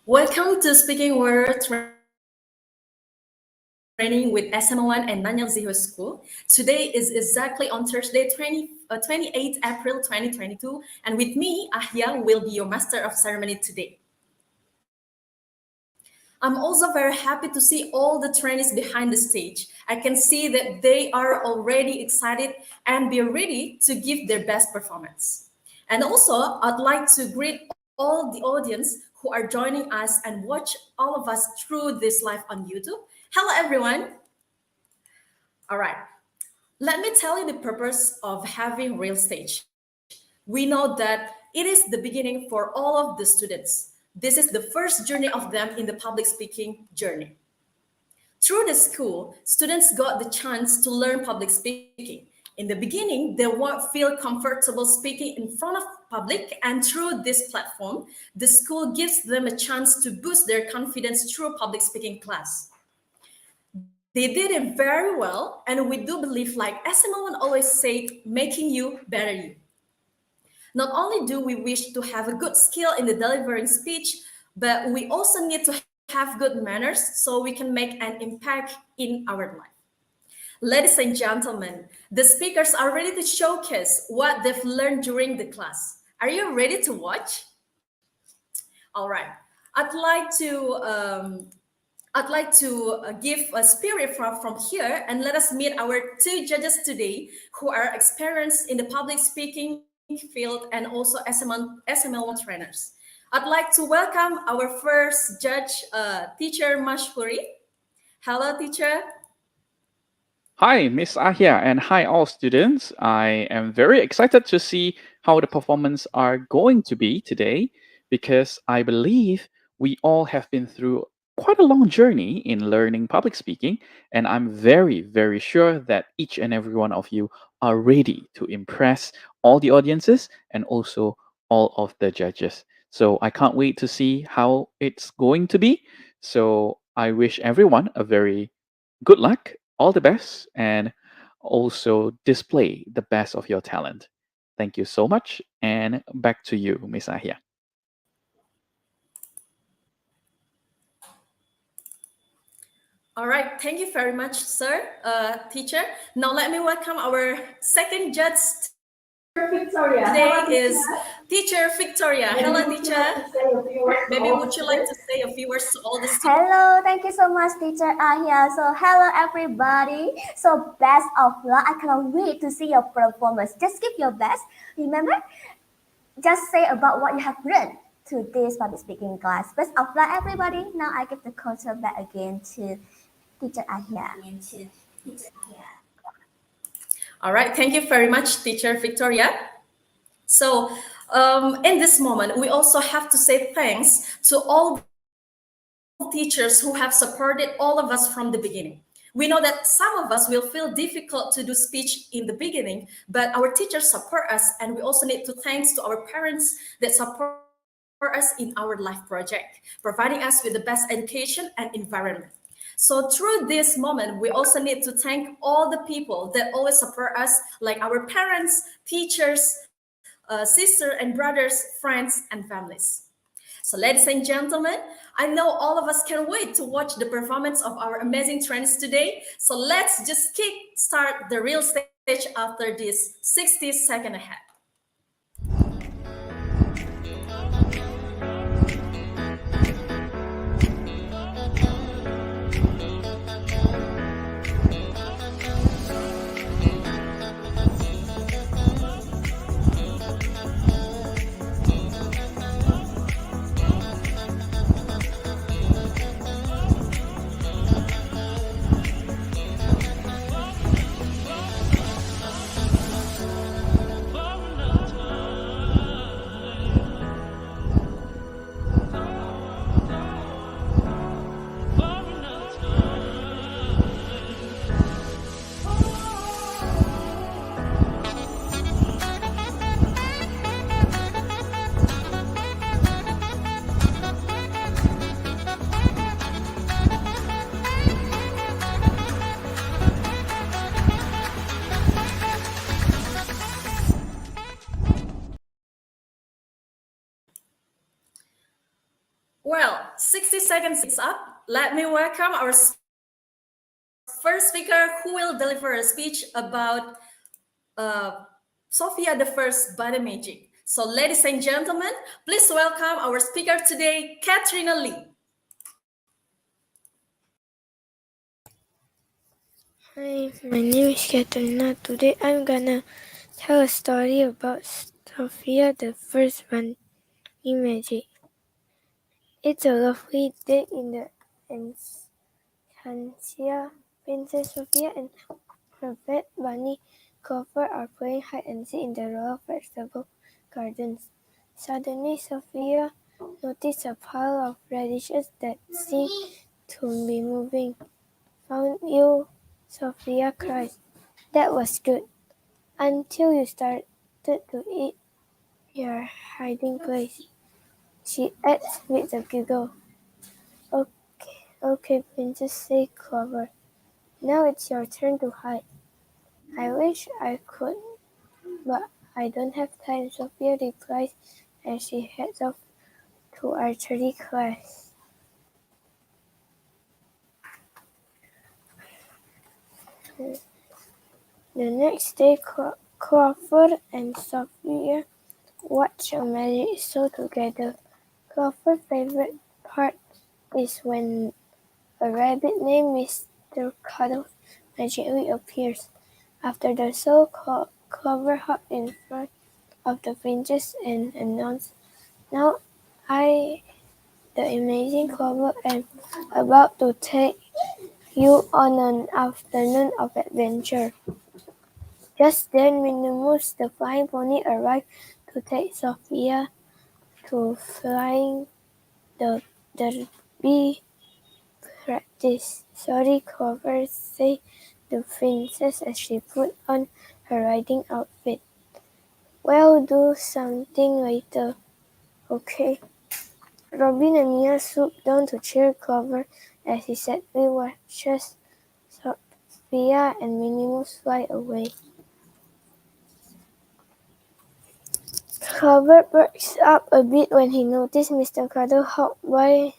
Welcome to Speaking Word Training with SMLONE and Nanyang Ziho School. Today is exactly on Thursday, 28 April 2022, and with me, Ahya will be your master of ceremony today. I'm also very happy to see all the trainees behind the stage. I can see that they are already excited and be ready to give their best performance. And also, I'd like to greet all the audience who are joining us and watch all of us through this live on YouTube. Hello, everyone. All right. Let me tell you the purpose of having real stage. We know that it is the beginning for all of the students. This is the first journey of them in the public speaking journey. Through the school, students got the chance to learn public speaking. In the beginning, they won't feel comfortable speaking in front of public, and through this platform, the school gives them a chance to boost their confidence through public speaking class. They did it very well, and we do believe, like SMLONE always said, making you better you. Not only do we wish to have a good skill in the delivering speech, but we also need to have good manners so we can make an impact in our life. Ladies and gentlemen, the speakers are ready to showcase what they've learned during the class. Are you ready to watch? All right. I'd like to give a spirit from here, and let us meet our two judges today who are experienced in the public speaking field and also SMLONE trainers. I'd like to welcome our first judge, teacher Mashpuri. Hello, teacher. Hi, Miss Ahya, and hi, all students. I am very excited to see how the performance are going to be today because I believe we all have been through quite a long journey in learning public speaking, and I'm very, very sure that each and every one of you are ready to impress all the audiences and also all of the judges. So I can't wait to see how it's going to be. So I wish everyone a very good luck, all the best, and also display the best of your talent. Thank you so much, and back to you, Miss Ahia. All right, thank you very much, sir, teacher. Now let me welcome our second judge Victoria. today is teacher Victoria. Hello, teacher. Maybe would you like to say a few words to all the students? Hello, thank you so much, teacher Ahia. So hello everybody. So best of luck. I cannot wait to see your performance. Just give your best. Remember, just say about what you have learned to this public speaking class. Best of luck, everybody. Now I give the control back again to teacher Ahia. All right, thank you very much, teacher Victoria. So in this moment, we also have to say thanks to all teachers who have supported all of us from the beginning. We know that some of us will feel difficult to do speech in the beginning, but our teachers support us, and we also need to thanks to our parents that support us in our life project, providing us with the best education and environment. So through this moment, we also need to thank all the people that always support us, like our parents, teachers, sisters and brothers, friends, and families. So ladies and gentlemen, I know all of us can't wait to watch the performance of our amazing trainees today. So let's just kick start the real stage after this 60-second ahead. Well, 60 seconds is up. Let me welcome our first speaker who will deliver a speech about Sophia the First Body Magic. So, ladies and gentlemen, please welcome our speaker today, Katrina Lee. Hi, my name is Katrina. Today I'm gonna tell a story about Sophia the First Body Magic. It's a lovely day in the Enchantia. Princess Sophia and her pet bunny Clover are playing hide and seek in the royal vegetable gardens. Suddenly, Sophia noticed a pile of radishes that seemed to be moving. Found you, Sophia cried. That was good. Until you started to eat your hiding place, she adds with a giggle. Okay, Princess, said Clover. Now it's your turn to hide. I wish I could, but I don't have time, Sophia replies as she heads off to archery class. The next day, Clover and Sophia watch a magic show together. Clover's favorite part is when a rabbit named Mr. Cuddles magically appears. After the show, Clover hopped in front of the princess and announced, "Now I, the amazing Clover, am about to take you on an afternoon of adventure." Just then, Minimus, the flying pony, arrived to take Sophia to flying the derby practice. "Sorry, Clover," said the princess as she put on her riding outfit. "We'll do something later, okay?" Robin and Mia swooped down to cheer Clover as he sadly watches Sophia and Minimus fly away. Clover perked up a bit when he noticed Mr. Cuddle hop by.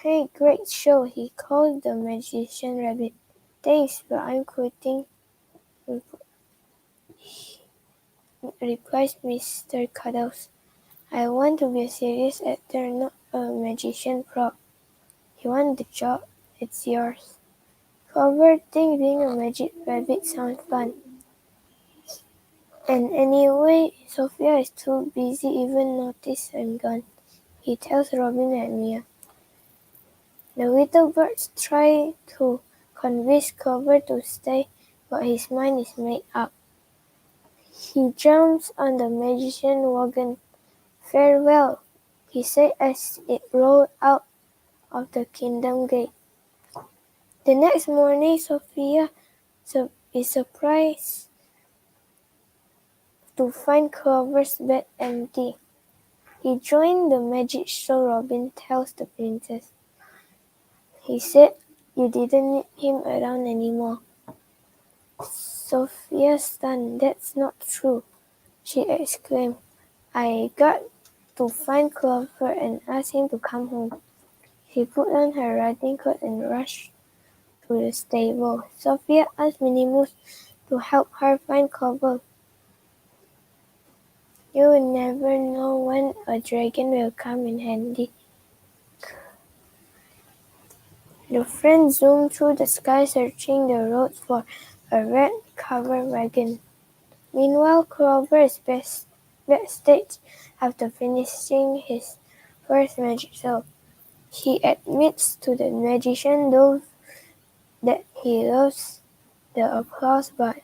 "Hey, great show," he called the magician rabbit. "Thanks, but I'm quitting," replies Mr. Cuddles. "I want to be a serious actor, not a magician prop. You want the job? It's yours." Clover thinks being a magic rabbit sounds fun. "And anyway, Sophia is too busy even notice I'm gone," he tells Robin and Mia. The little birds try to convince Clover to stay, but his mind is made up. He jumps on the magician wagon. "Farewell," he said as it rolled out of the kingdom gate. The next morning, Sophia is surprised to find Clover's bed empty. "He joined the magic show," Robin tells the princess. "He said you didn't need him around anymore." Sophia's stunned. "That's not true," she exclaimed. "I got to find Clover and ask him to come home." She put on her riding coat and rushed to the stable. Sophia asked Minimus to help her find Clover. "You never know when a dragon will come in handy." The friends zoomed through the sky searching the roads for a red covered wagon. Meanwhile, Clover is backstage after finishing his first magic show. He admits to the magician though that he loves the applause, but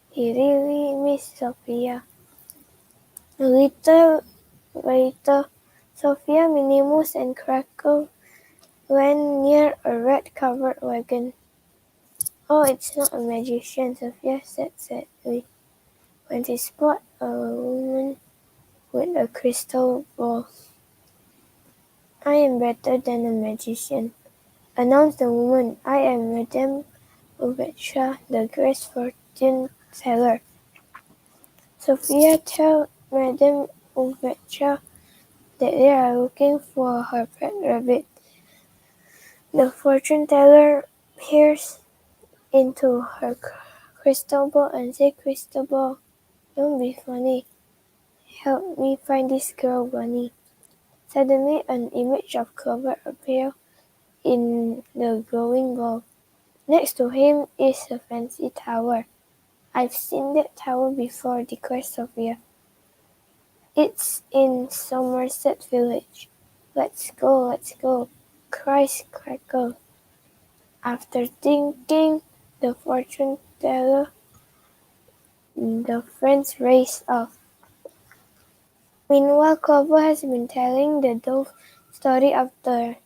he really missed Sophia. A little later, Sophia, Minimus, and Crackle went near a red-covered wagon. "Oh, it's not a magician," Sophia said sadly, when she spotted a woman with a crystal ball. "I am better than a magician," announced the woman. "I am Madame Uvecha, the great fortune teller." Sophia told Madame Uvecha that they are looking for her pet rabbit. The fortune teller peers into her crystal ball and says, "Crystal ball, don't be funny. Help me find this girl bunny." Suddenly, an image of Clover appears in the glowing ball. Next to him is a fancy tower. "I've seen that tower before," declares Sophia. "It's in Somerset Village." Let's go, cries Crackle. After thinking the fortune teller, the friends race off. Meanwhile, Clover has been telling the dove story after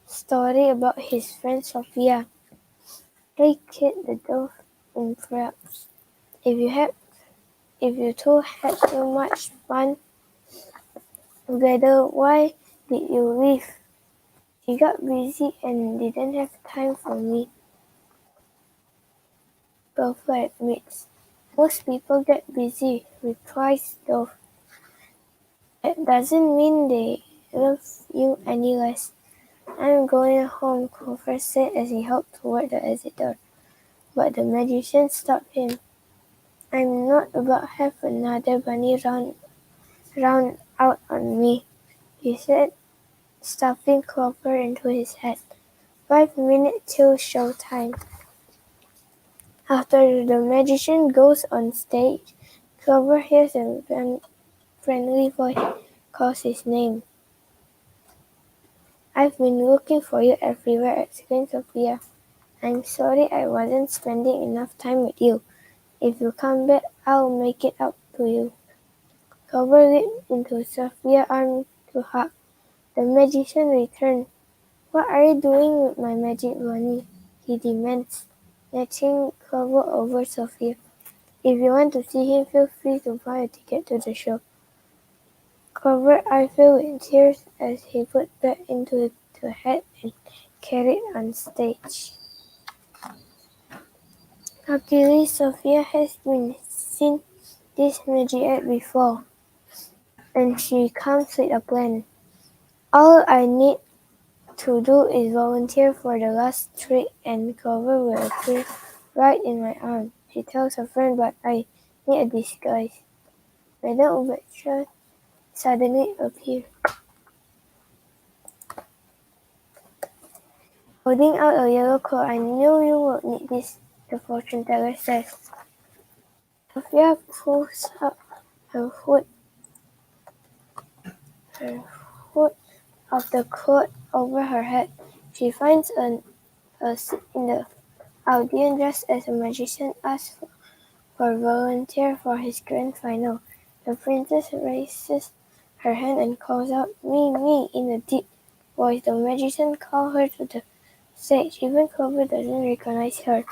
story about his friend Sophia. "Hey kid," the dove interrupts. If you two had so much fun together, why did you leave?" "She got busy and didn't have time for me," Clover admits. "Most people get busy," replies Dove. "That doesn't mean they love you any less." "I'm going home," Clover said as he hopped toward the exit door. But the magician stopped him. "I'm not about to have another bunny run out on me," he said, stuffing Clover into his hat. 5 minutes till showtime. After the magician goes on stage, Clover hears a friendly voice calls his name. "I've been looking for you everywhere," exclaimed Sophia. "I'm sorry I wasn't spending enough time with you. If you come back, I'll make it up to you." Clover leaped into Sophia's arms to hug. The magician returned. "What are you doing with my magic bunny?" he demands, snatching Clover over Sophia. "If you want to see him, feel free to buy a ticket to the show." Clover's eyes filled with tears as he put back into the hat and carried on stage. Luckily, Sophia has seen this magic act before, and she comes with a plan. "All I need to do is volunteer for the last trick and Clover will appear right in my arm," she tells her friend, "but I need a disguise." Madame Obatra suddenly appeared, holding out a yellow cloth. "I knew you would need this," the fortune teller says. Sophia pulls up her hood of the cloth over her head. She finds a seat in the audience just as a magician asks for volunteer for his grand final. The princess raises her hand and calls out, Me," in a deep voice. The magician calls her to the stage. Even Clover doesn't recognize her.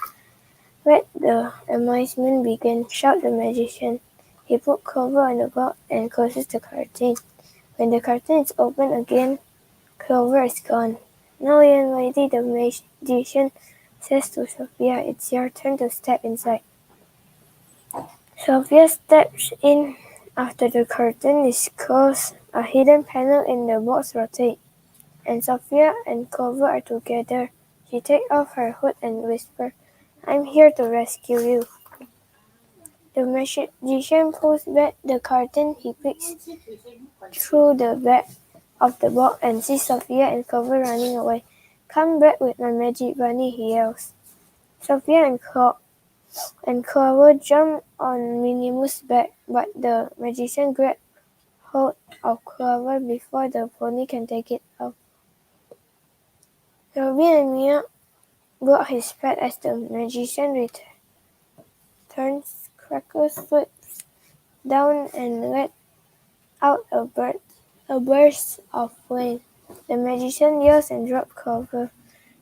"Let the amusement begin," shouts the magician. He puts Clover on the box and closes the curtain. When the curtain is opened again, Clover is gone. "Now, young lady," the magician says to Sophia, "it's your turn to step inside." Sophia steps in. After the curtain is closed, a hidden panel in the box rotates, and Sophia and Clover are together. She takes off her hood and whispers, "I'm here to rescue you." The magician pulls back the curtain. He peeks through the back of the box and sees Sophia and Clover running away. "Come back with my magic bunny," he yells. Sophia and Clover jump on Minimu's back, but the magician grabs hold of Clover before the pony can take it off. Robin and Mia block his path as the magician returns. Cracker slips down and lets out a burst of flame. The magician yells and drops Clover.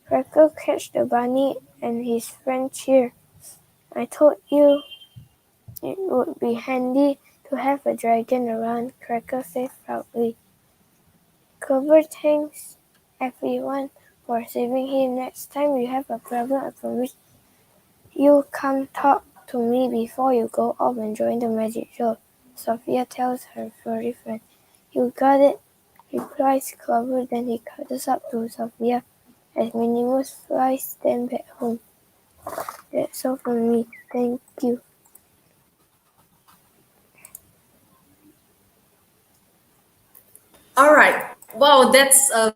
Cracker catches the bunny and his friend cheer. "I told you it would be handy to have a dragon around," Cracker said proudly. Clover thanks everyone for saving him. "Next time you have a problem, I promise you come talk to me before you go off and join the magic show," Sophia tells her furry friend. "You got it." replies Clover. Then he cuddles up to Sophia as Minnie Mouse flies them back home. That's all from me. Thank you. All right. Wow, that's a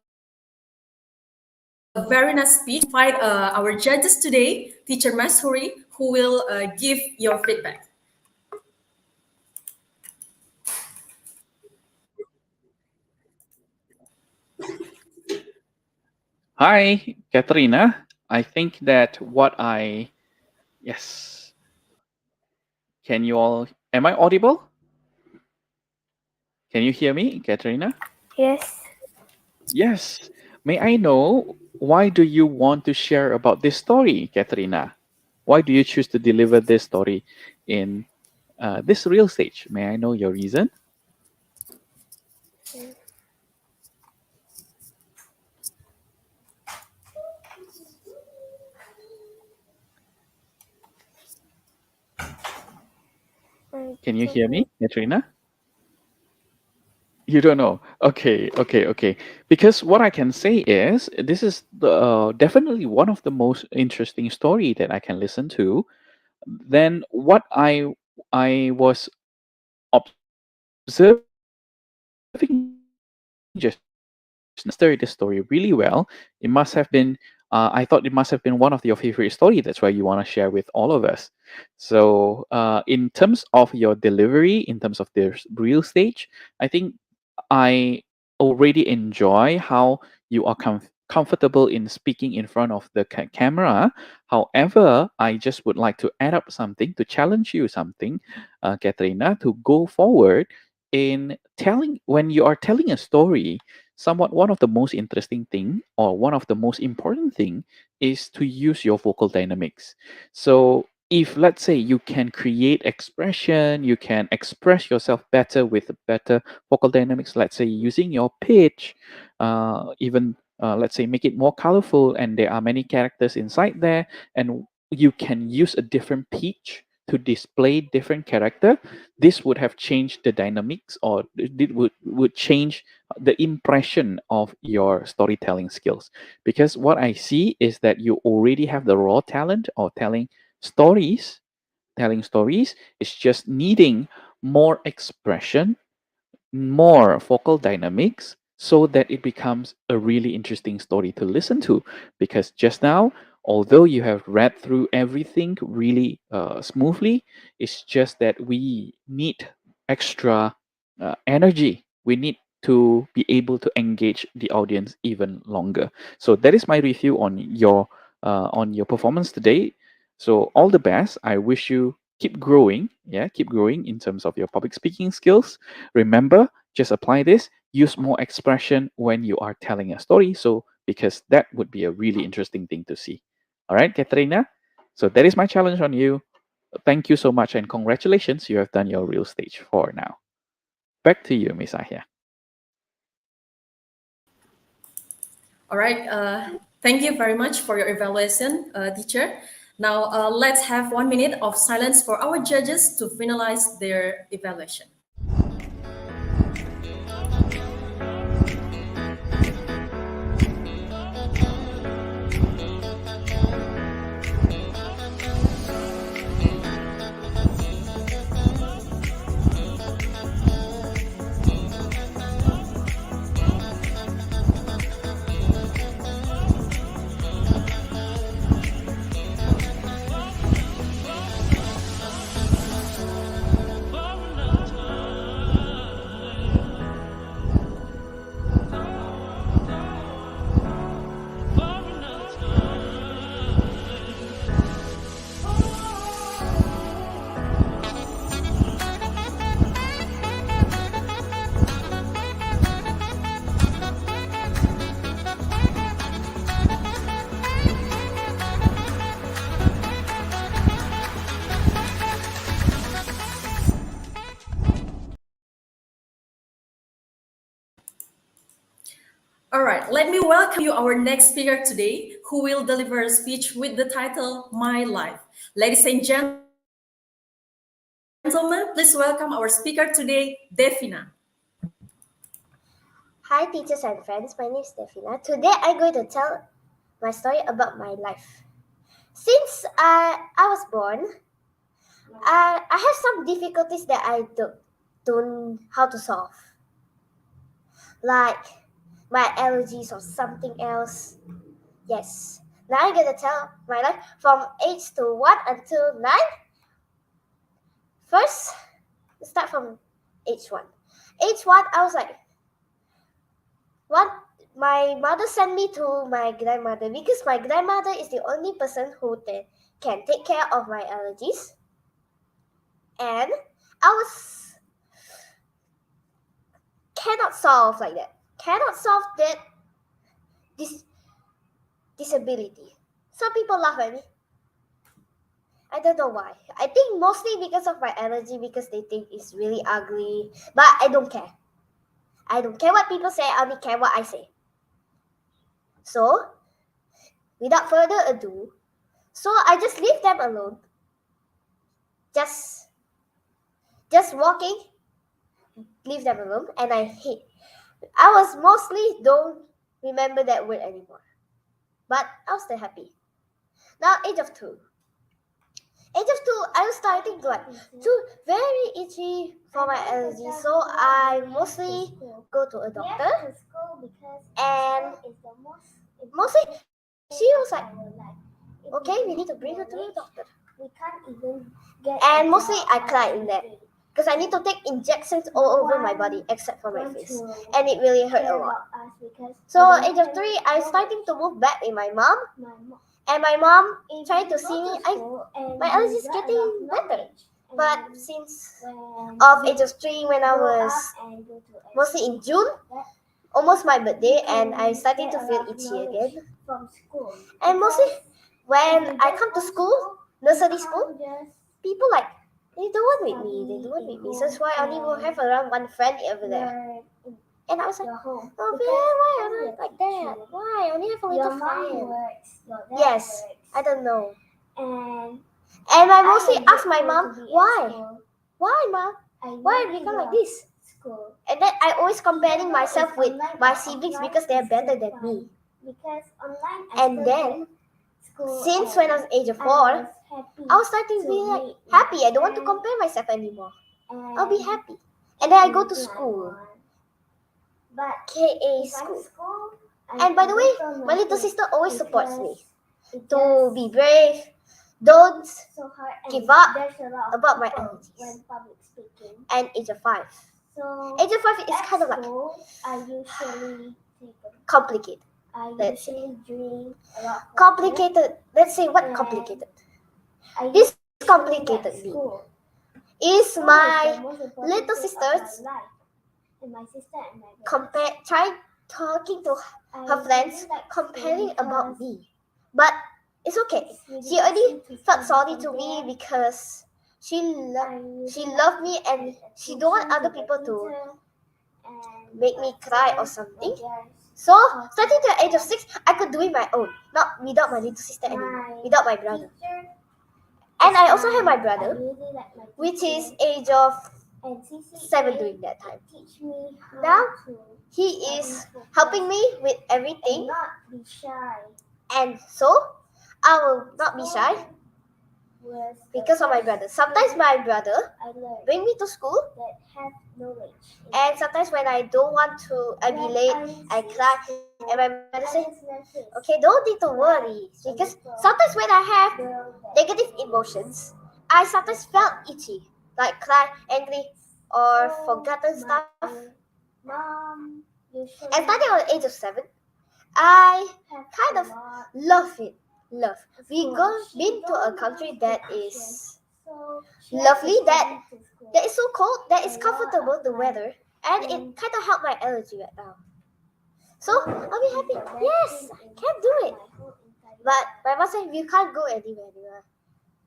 very nice speech. Invite our judges today, Teacher Mashuri, who will give your feedback. Hi, Katrina. I think that yes, can you all, am I audible? Can you hear me, Katrina? Yes. Yes. May I know why do you want to share about this story, Katrina? Why do you choose to deliver this story in this real stage? May I know your reason? I Can you don't hear know. me, Katrina? You don't know. Okay, okay, okay. Because what I can say is this is definitely one of the most interesting story that I can listen to. Then what I was observing just now is mastered the story really well. It must have been. I thought it must have been one of your favorite story. That's why you want to share with all of us. So, in terms of your delivery, in terms of the real stage, I think I already enjoy how you are comfortable in speaking in front of the camera. However, I just would like to add up something to challenge you something, Katrina, to go forward in telling when you are telling a story. Somewhat one of the most interesting thing or one of the most important thing is to use your vocal dynamics. So if let's say you can create expression, you can express yourself better with better vocal dynamics, let's say using your pitch, even let's say make it more colorful and there are many characters inside there, and you can use a different pitch to display different character. This would have changed the dynamics, or it would change the impression of your storytelling skills. Because what I see is that you already have the raw talent or stories telling stories. It's just needing more expression, more focal dynamics, so that it becomes a really interesting story to listen to. Because just now, although you have read through everything really smoothly, it's just that we need extra energy. We need to be able to engage the audience even longer. So that is my review on your performance today. So all the best. I wish you keep growing. Yeah, keep growing in terms of your public speaking skills. Remember, just apply this, use more expression when you are telling a story. So, because that would be a really interesting thing to see. All right, Katrina? So, that is my challenge on you. Thank you so much and congratulations. You have done your real stage 4 now. Back to you, Miss Ahia. All right. Thank you very much for your evaluation, teacher. Now, let's have 1 minute of silence for our judges to finalize their evaluation. All right, let me welcome you our next speaker today, who will deliver a speech with the title My Life. Ladies and gentlemen, please welcome our speaker today, Devina. Hi teachers and friends, my name is Stefina. Today I'm going to tell my story about my life. Since I was born, I have some difficulties that I don't how to solve. Like my allergies or something else. Yes. Now I'm going to tell my life from age to 1 until 9. First, start from age 1. Age 1, I was like, what? My mother sent me to my grandmother because my grandmother is the only person who can take care of my allergies. And I was cannot solve like that. Cannot solve that disability. Some people laugh at me. I don't know why. I think mostly because of my allergy, because they think it's really ugly. But I don't care. I don't care what people say. I only care what I say. So, without further ado, I just leave them alone. Just walking, leave them alone, and I was mostly don't remember that word anymore. But I was still happy. Now, age of 2. Age of 2, I was starting to very itchy for my allergy. So I mostly go to a doctor. And mostly she was like, okay, we need to bring her to a doctor. And mostly I cried in there. Because I need to take injections all over my body except for my face. And it really hurt a lot. So age of 3, I was starting to move back with my mom. And my mom tried to see me. My allergy is getting better. But since of age of 3, when I was mostly in June, almost my birthday, and I starting to feel itchy again. And mostly when I come to school, nursery school, people like, they don't want with me. So that's why I only will have around one friend over there. And I was like, oh, why am I like that? Why? I only have a little friend. Yes, I don't know. And I mostly asked my mom, why? Why, mom? Why I become like this? And then I always comparing myself with my siblings because they are better than me. And then, since when I was age of 4, I was starting to be like happy. I don't want to compare myself anymore. I'll be happy. And then I go to school. KA school. And by the way, my little sister always supports me to be brave. Don't give up about my allergies. And age of 5. Age of 5 is kind of like complicated. Let's say. Complicated. Let's say what complicated. This complicated me is my little sister's trying talking to her friends, comparing about me. But it's okay. She only felt sorry to me because she loved me and she don't want other people to make me cry or something. So, starting to the age of 6, I could do it my own, not without my little sister anymore, without my brother. And I also have my brother, which is age of 7 during that time. Now, he is helping me with everything. And so, I will not be shy because of my brother. Sometimes my brother bring me to school. And sometimes when I don't want to, I be late, I cry. And my brother say, okay, don't need to worry. Because sometimes when I have negative emotions, I sometimes felt itchy, like cry, angry, or forgotten stuff. And starting at the age of 7, I kind of love it. We been to a country that is lovely, that is so cold, that is comfortable, the weather, and it kind of helped my allergy right now. So I'll be happy. Yes, I can do it. But my mom said you can't go anywhere.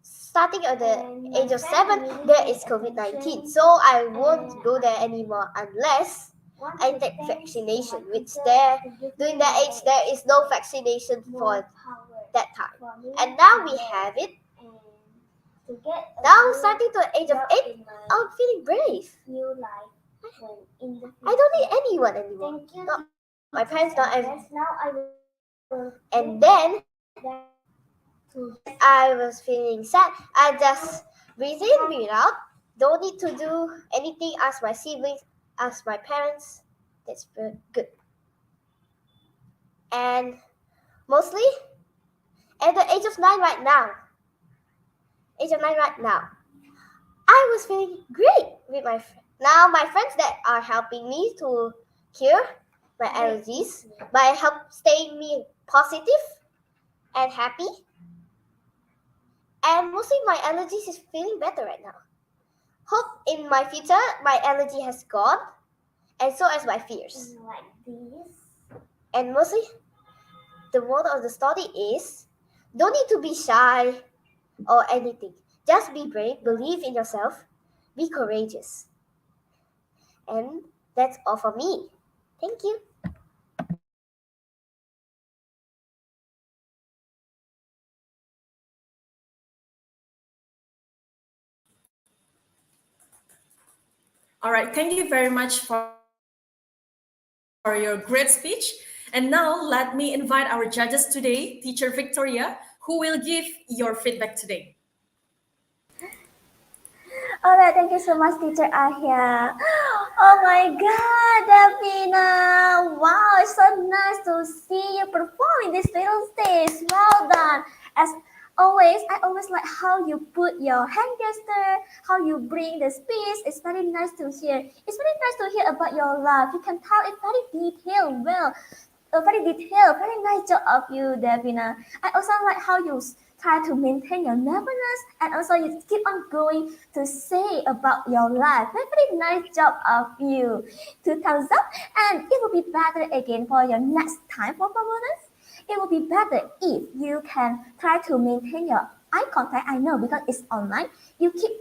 Starting at the age of 7, there is COVID-19, so I won't go there anymore unless I take vaccination, which during that age there is no vaccination for that time. And now we have it. Now starting to the age of 8, I'm feeling brave. I don't need anyone anymore. Not my parents, not and then when I was feeling sad, I just breathe in, breathe out. Don't need to do anything. Ask my siblings, ask my parents. That's good. And mostly at the age of 9 right now, I was feeling great with my now my friends that are helping me to cure my allergies by help staying me positive and happy. And mostly my allergies is feeling better right now. Hope in my future my allergy has gone, and so as my fears. Like this. And mostly the moral of the story is don't need to be shy or anything. Just be brave, believe in yourself, be courageous. And that's all for me. Thank you. All right, thank you very much for your great speech. And now let me invite our judges today, Teacher Victoria, who will give your feedback today. All right, thank you so much, Teacher Ahia. Oh my God, Davina! Wow, it's so nice to see you performing this little stage. Well done. As always, I always like how you put your hand gesture, how you bring the speech. It's very nice to hear. It's very nice to hear about your life. You can tell it very detailed. Well, very detailed. Very nice job of you, Davina. I also like how you try to maintain your nervousness and also you keep on going to say about your life. Very nice job of you. 2 thumbs up, and it will be better again for your next time for performance. It will be better if you can try to maintain your eye contact. I know because it's online. You keep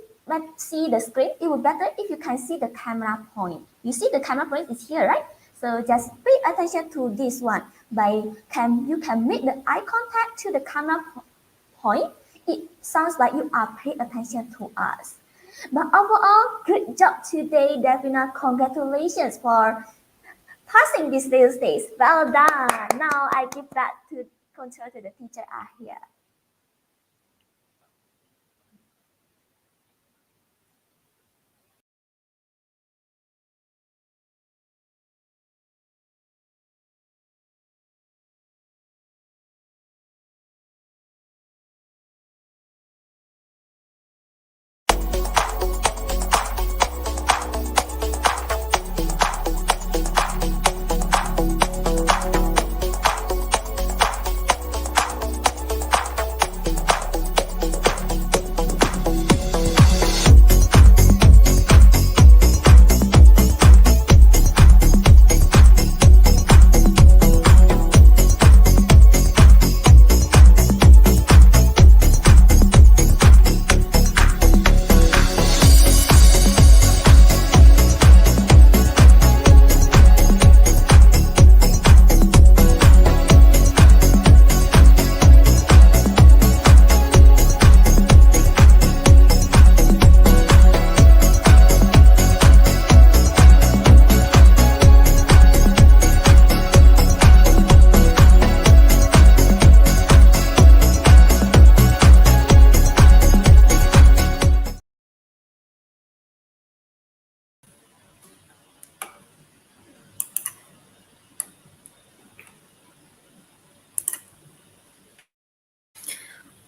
see the screen. It will be better if you can see the camera point. You see the camera point is here, right? So just pay attention to this one. You can make the eye contact to the camera point. It sounds like you are paying attention to us. But overall, good job today, Davina. Congratulations for passing this little stage. Well done. Now I give back to control to the teacher Ahia.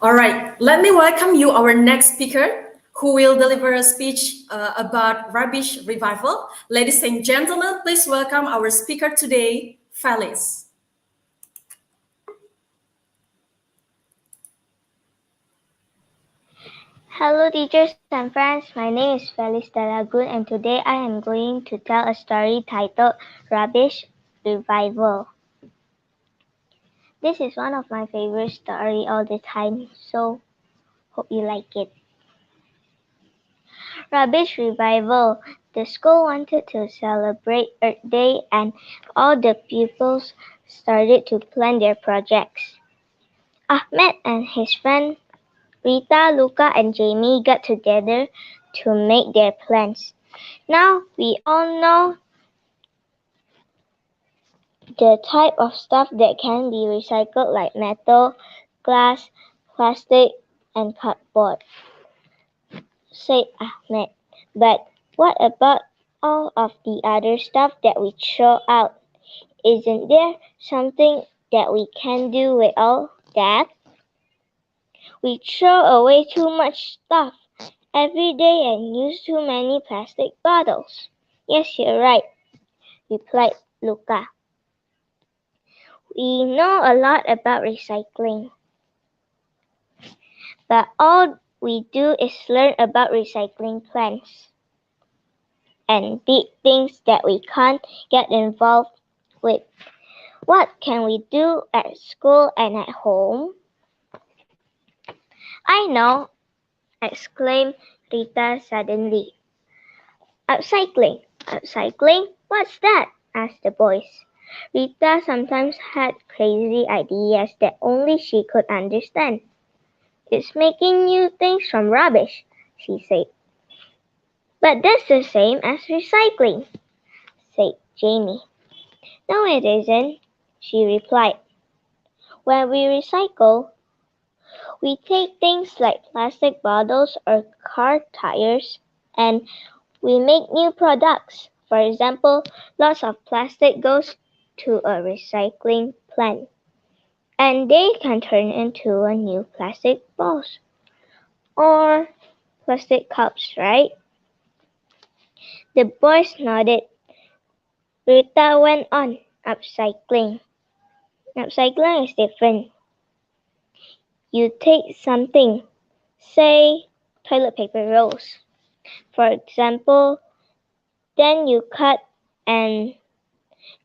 All right, let me welcome you, our next speaker, who will deliver a speech about rubbish revival. Ladies and gentlemen, please welcome our speaker today, Felice. Hello teachers and friends, my name is Felice Dalagun and today I am going to tell a story titled Rubbish Revival. This is one of my favorite stories all the time, so hope you like it. Rubbish Revival. The school wanted to celebrate Earth Day and all the pupils started to plan their projects. Ahmed and his friend Rita, Luca, and Jamie got together to make their plans. Now we all know the type of stuff that can be recycled like metal, glass, plastic, and cardboard, said Ahmed. But what about all of the other stuff that we throw out? Isn't there something that we can do with all that? We throw away too much stuff every day and use too many plastic bottles. Yes, you're right, replied Luca. We know a lot about recycling, but all we do is learn about recycling plants and big things that we can't get involved with. What can we do at school and at home? I know, exclaimed Rita suddenly. Upcycling. Upcycling? What's that? Asked the boys. Rita sometimes had crazy ideas that only she could understand. It's making new things from rubbish, she said. But that's the same as recycling, said Jamie. No, it isn't, she replied. When we recycle, we take things like plastic bottles or car tires and we make new products. For example, lots of plastic goes to a recycling plant and they can turn into a new plastic balls or plastic cups, right? The boys nodded. Rita went on. Upcycling. Upcycling is different. You take something, say toilet paper rolls, for example, then you cut and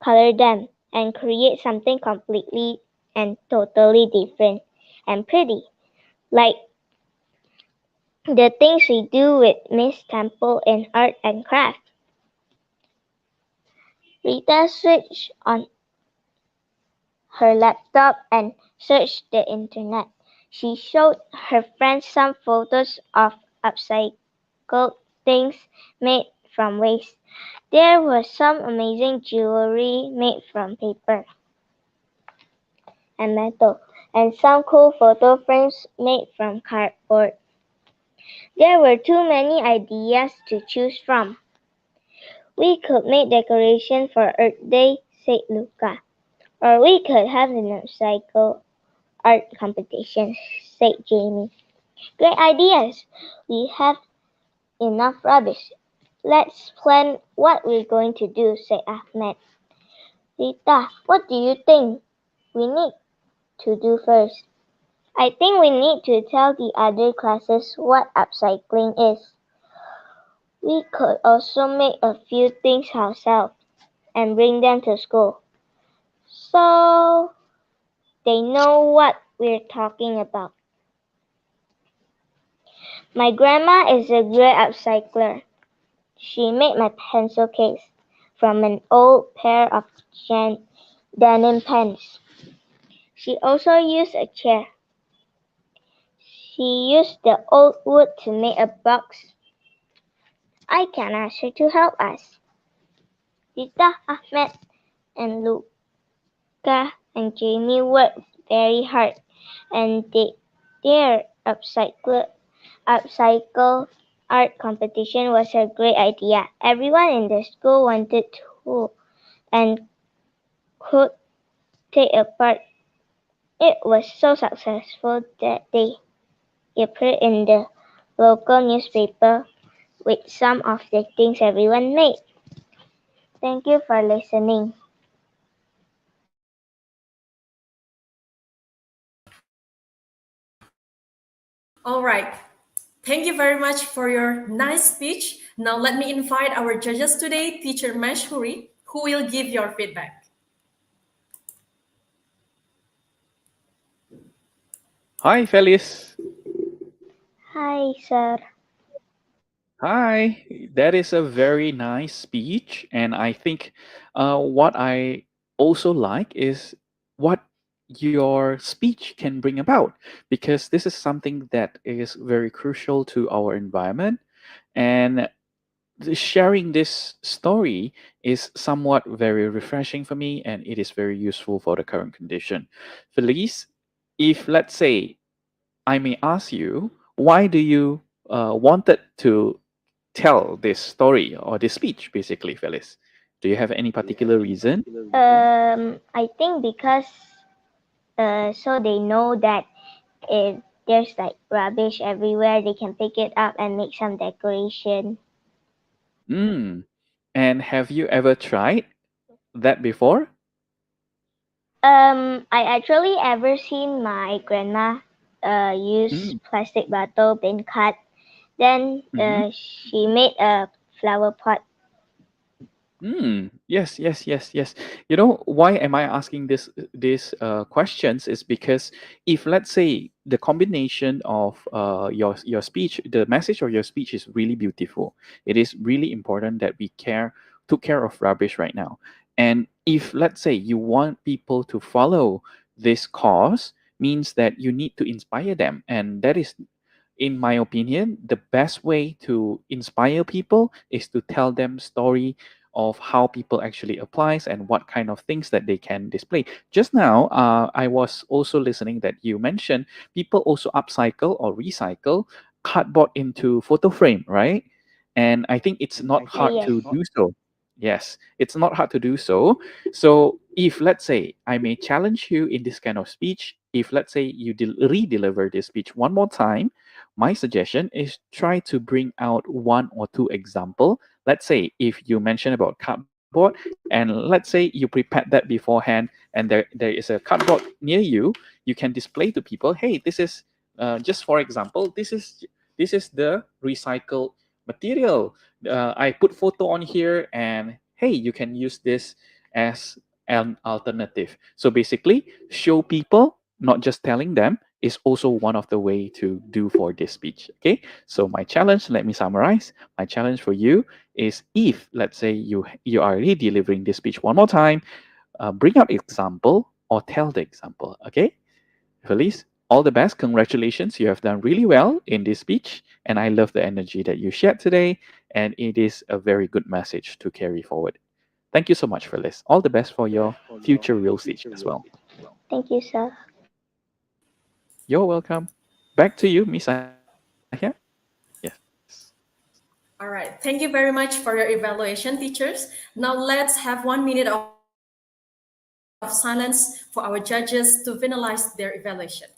color them and create something completely and totally different and pretty, like the things we do with Miss Temple in art and craft. Rita switched on her laptop and searched the internet. She showed her friends some photos of upcycled things made from waste. There was some amazing jewelry made from paper and metal, and some cool photo frames made from cardboard. There were too many ideas to choose from. We could make decoration for Earth Day, said Luca. Or we could have an upcycle art competition, said Jamie. Great ideas! We have enough rubbish. Let's plan what we're going to do, said Ahmed. Rita, what do you think we need to do first? I think we need to tell the other classes what upcycling is. We could also make a few things ourselves and bring them to school so they know what we're talking about. My grandma is a great upcycler. She made my pencil case from an old pair of denim pants. She also used a chair. She used the old wood to make a box. I can ask her to help us. Rita, Ahmed, and Luca and Jamie worked very hard and their upcycle art competition was a great idea. Everyone in the school wanted to and could take a part. It was so successful that they appeared in the local newspaper with some of the things everyone made. Thank you for listening. All right. Thank you very much for your nice speech. Now let me invite our judges today, teacher Mashhuri, who will give your feedback. Hi, Felice. Hi, sir. Hi. That is a very nice speech. And I think what I also like is what your speech can bring about, because this is something that is very crucial to our environment. And sharing this story is somewhat very refreshing for me, and it is very useful for the current condition. Felice, if let's say I may ask you, why do you wanted to tell this story or this speech, basically, Felice? Do you have any particular reason? I think because so they know that if there's like rubbish everywhere, they can pick it up and make some decoration. Mm. And have you ever tried that before? I actually ever seen my grandma use Mm. plastic bottle been cut. Then Mhm. she made a flower pot. Yes, yes, yes, yes. You know, why am I asking these questions is because if let's say the combination of your speech, the message of your speech is really beautiful. It is really important that we took care of rubbish right now. And if let's say you want people to follow this cause, means that you need to inspire them, and that is, in my opinion, the best way to inspire people is to tell them story of how people actually applies and what kind of things that they can display. Just now, I was also listening that you mentioned people also upcycle or recycle cardboard into photo frame, right? And I think it's not hard Yes. to do so. Yes, it's not hard to do so. So if let's say I may challenge you in this kind of speech, if let's say you re-deliver this speech one more time, my suggestion is try to bring out one or two example. Let's say if you mention about cardboard, and let's say you prepared that beforehand, and there is a cardboard near you, you can display to people, hey, this is just for example, this is the recycled material. I put photo on here, and hey, you can use this as an alternative. So basically, show people, not just telling them, is also one of the way to do for this speech. Okay, so my challenge, let me summarize. My challenge for you is, if let's say you are really delivering this speech one more time, bring up example or tell the example. Okay, Felice, all the best. Congratulations, you have done really well in this speech, and I love the energy that you shared today, and it is a very good message to carry forward. Thank you so much, Felice. All the best for your future real speech as well. Thank you, sir. You're welcome. Back to you, Miss Ahia. Yes. All right. Thank you very much for your evaluation, teachers. Now let's have 1 minute of silence for our judges to finalize their evaluation.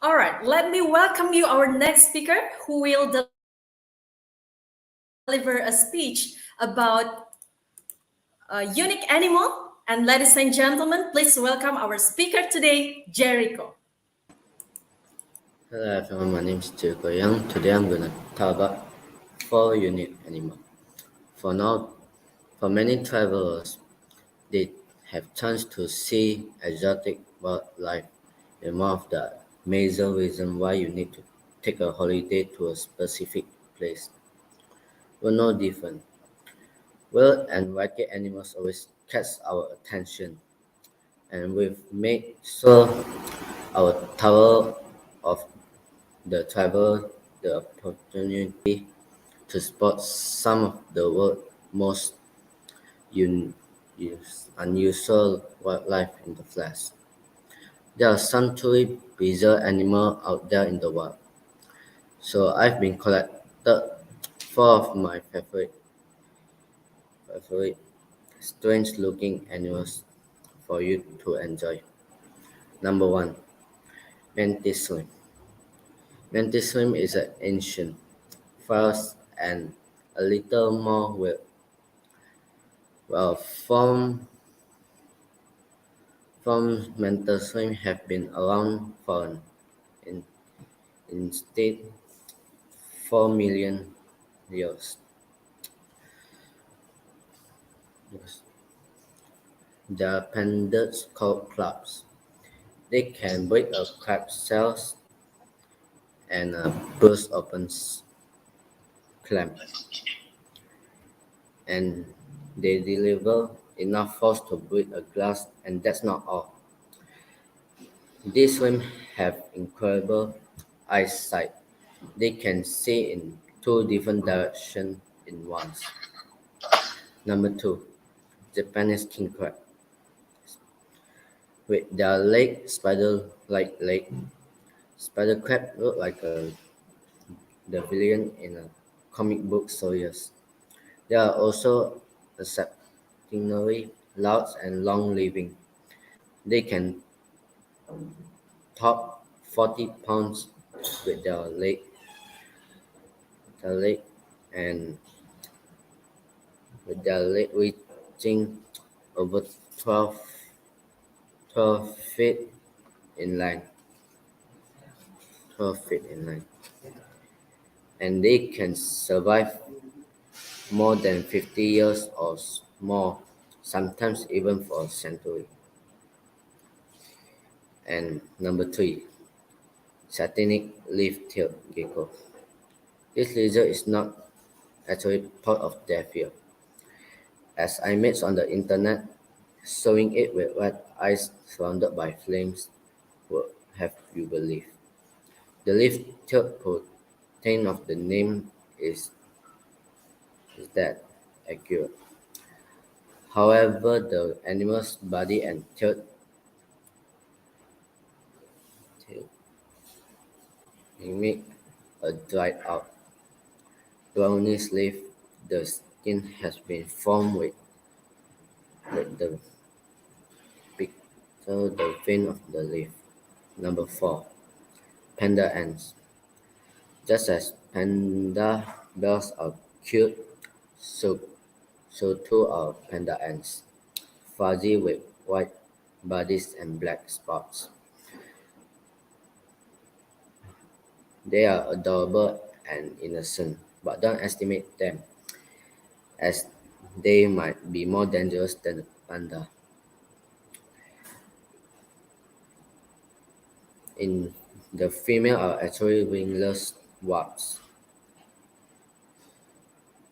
All right, let me welcome you, our next speaker, who will deliver a speech about a unique animal. And ladies and gentlemen, please welcome our speaker today, Jericho. Hello everyone, my name is Jericho Young. Today I'm gonna talk about four unique animals. For now, for many travelers, they have chance to see exotic wildlife. And one of the major reasons why you need to take a holiday to a specific place. We're no different. Wild and wacky animals always catch our attention, and we've made sure our tower of the travel the opportunity to spot some of the world's most un- unusual wildlife in the flesh. There are some truly bizarre animals out there in the wild. So I've been collected four of my favorite strange-looking animals for you to enjoy. Number one, mantis shrimp. Mantis shrimp is an ancient, fast, and a little more well-formed mantis shrimp have been around for in, instead 4 million years. They are pendants called clubs. They can break a crab cells and burst open clam, and they deliver enough force to break a glass, and that's not all. These shrimp have incredible eyesight. They can see in two different directions in once. Number two, Japanese king crab. With their spider-like leg, spider crab look like the villain in a comic book stories. They are also exceptionally loud and long-living. They can top 40 pounds with their leg and with their leg reaching over 12 feet in length. 12 feet in length. And they can survive more than 50 years or more, sometimes even for a century. And number three, satanic leaf-tailed gecko. This lizard is not actually part of their field, as images on the internet showing it with red eyes surrounded by flames would have you believe. The leaf-tailed protein of the name is that accurate. However, the animal's body and tail mimic a dried-out, brownish leaf. The skin has been formed with the picture the vein of the leaf. Number four, panda ants. Just as panda bears are cute, so too are panda ants, fuzzy with white bodies and black spots. They are adorable and innocent, but don't estimate them, as they might be more dangerous than a panda. In the female are actually wingless wasps.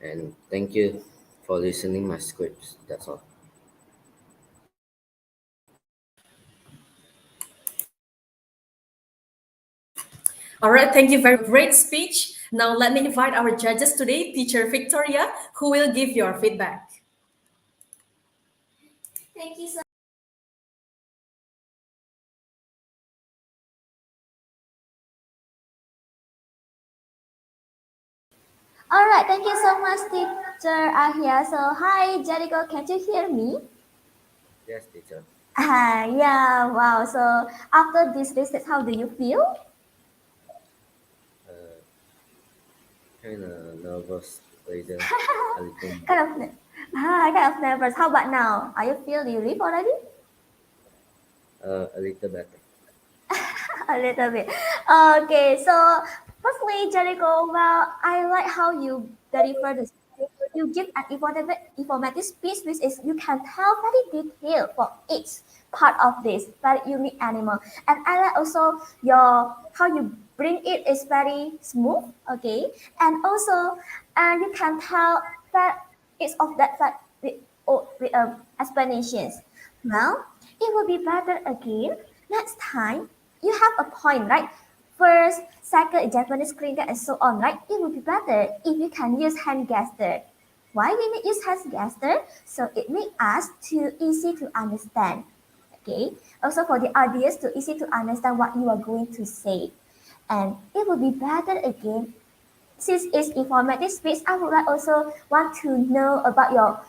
And thank you for listening my scripts. That's all. All right, thank you very great speech. Now let me invite our judges today, teacher Victoria, who will give your feedback. Thank you so All right, thank you so much, teacher Ahia. So, hi, Jericho, can you hear me? Yes, teacher. Yeah, wow. So, after this visit, how do you feel? Uh, kind of nervous later. A little bit. Kind of nervous. How about now? Are you feel relief already? A little better. A little bit. Okay, so firstly, Jericho, well, I like how you deliver this. You give an informative speech, which is you can tell very detailed for each part of this very unique animal. And I like also your how you bring it is very smooth. Okay, and also you can tell that each of that with explanations. Well, it will be better again next time you have a point, right? First, second, Japanese cricket, and so on, right? It would be better if you can use hand gesture. Why we need use hand gesture? So it makes us too easy to understand. Okay. Also for the audience, too easy to understand what you are going to say. And it would be better again. Since it's informative speech, I would like also want to know about your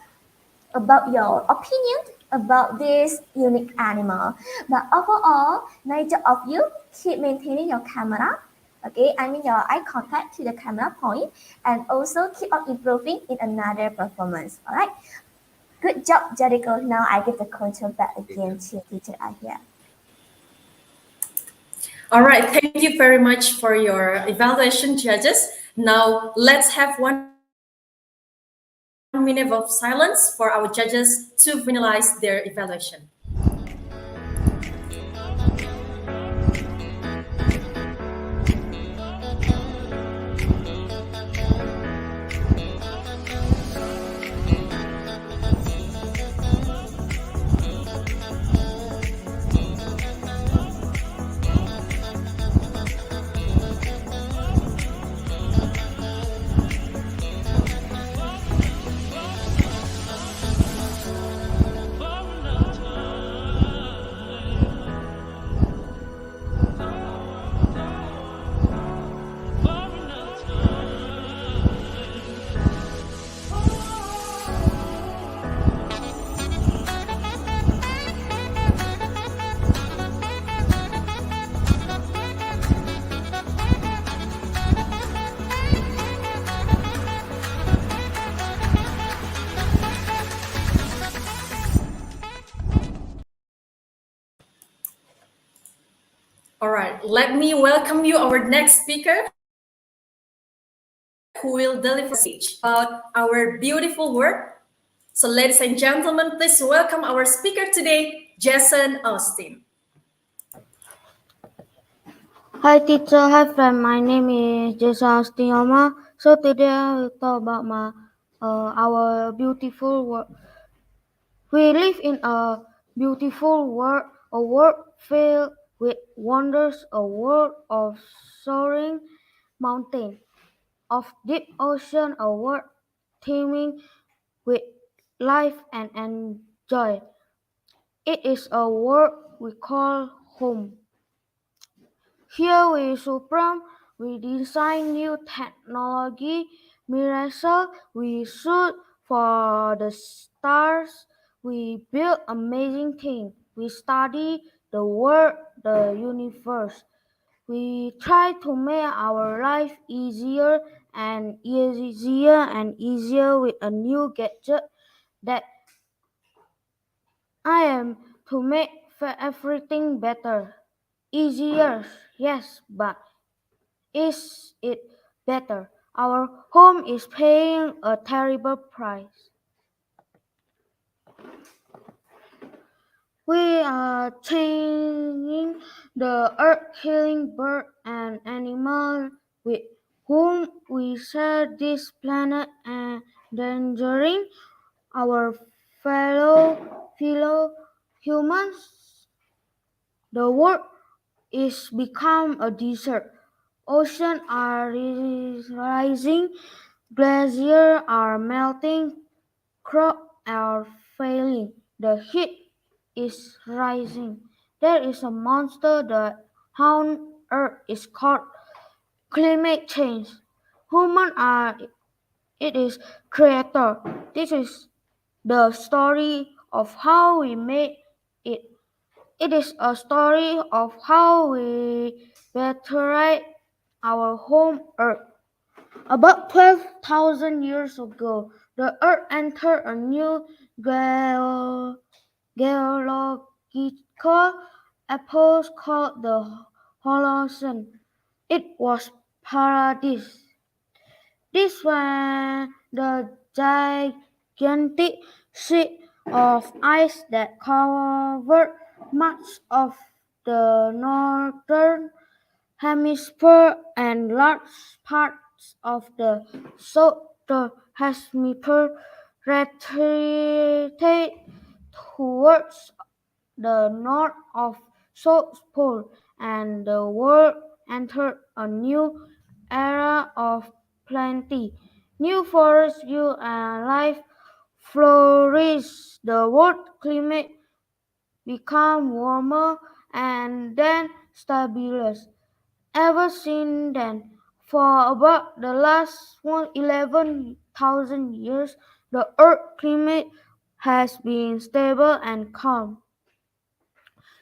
opinion about this unique animal. But overall, neither of you keep maintaining your camera. Okay, I mean your eye contact to the camera point, and also keep on improving in another performance. All right, good job, Jericho. Now I give the control back again to teacher Ahia. All right, thank you very much for your evaluation, judges. Now let's have 1 minute of silence for our judges to finalize their evaluation. All right, let me welcome you, our next speaker, who will deliver speech about our beautiful work. So, ladies and gentlemen, please welcome our speaker today, Jason Austin. Hi teacher, hi friend. My name is Jason Astioma. So today I will talk about our beautiful world. We live in a beautiful world, a world filled with wonders, a world of soaring mountain, of deep ocean, a world teeming with life and joy. It is a world we call home. Here we supreme, we design new technology, miracle, we shoot for the stars, we build amazing things, we study the world, the universe. We try to make our life easier with a new gadget that I am to make everything better. Easier, yes, but is it better? Our home is paying a terrible price. We are changing the earth, killing birds and animals with whom we share this planet and endangering our fellow humans. The world is become a desert. Oceans are rising, glaciers are melting, crops are failing. The heat is rising. There is a monster that haunts Earth is called climate change. Human are it is creator. This is the story of how we made it. It is a story of how we bettered our home Earth. About 12,000 years ago, the Earth entered a new geological epoch called the Holocene. It was paradise. This was the gigantic sheet of ice that covered much of the northern hemisphere and large parts of the southern hemisphere retreated towards the north of South Pole, and the world entered a new era of plenty. New forests grew and life flourished. The world climate became warmer and then stabilized. ever since then. For about the last 11,000 years, the Earth climate has been stable and calm.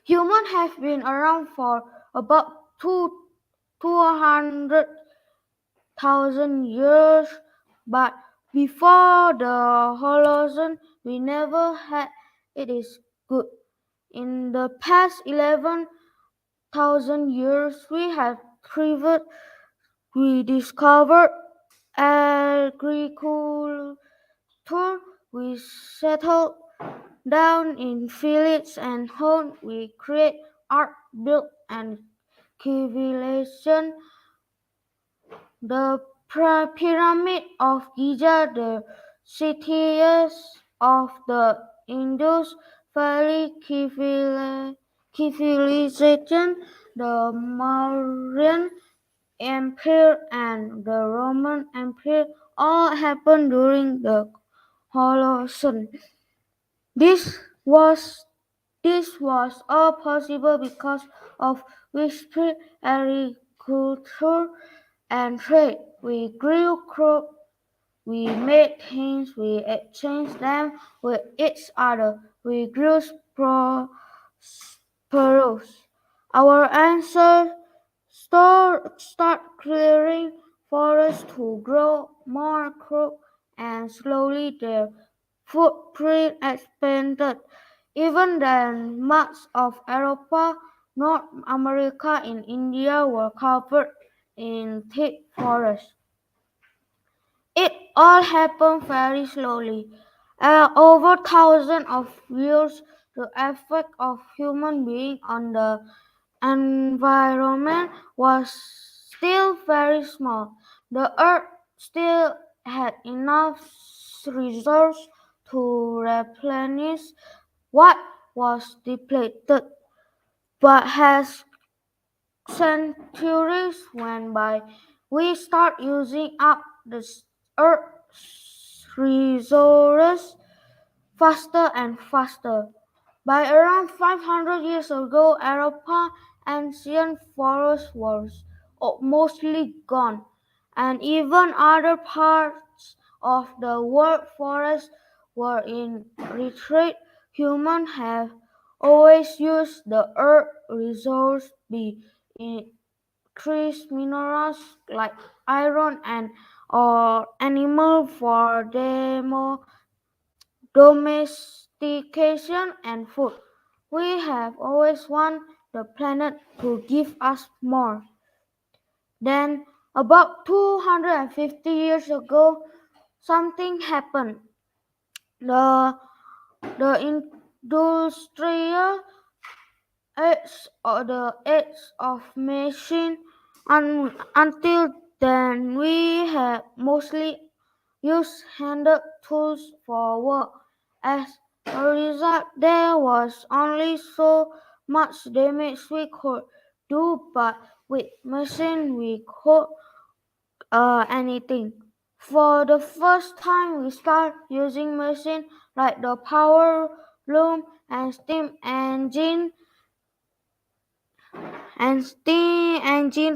Humans have been around for about 200,000 years, but before the Holocene, we never had it is good. In the past 11,000 years, we have thrived. We discovered agriculture. We settled down in villages and homes. We create art, built and civilization. The pyramid of Giza, the cities of the Indus Valley civilization, the Mauryan Empire and the Roman Empire all happened during the Holocene. This was this was all possible because of widespread agriculture and trade. We grew crops, we made things, we exchanged them with each other. We grew prosperous. Our ancestors start clearing forests to grow more crops, and slowly their footprint expanded. Even then, much of Europe, North America, and India were covered in thick forest. It all happened very slowly. Over thousands of years, the effect of human being on the environment was still very small. The earth still had enough resources to replenish what was depleted, but as centuries went by, we start using up the earth's resources faster and faster. By around 500 years ago, Europe's ancient forests were mostly gone, and even other parts of the world forests were in retreat. Humans have always used the earth resource be increased minerals like iron and or animal for domestication and food. We have always wanted the planet to give us more. Then, about 250 years ago, something happened. The, the industrial age of machine. Until then, we had mostly used hand tools for work. As a result, there was only so much damage we could do, but with machine we could anything. For the first time, we start using machine like the power loom and steam engine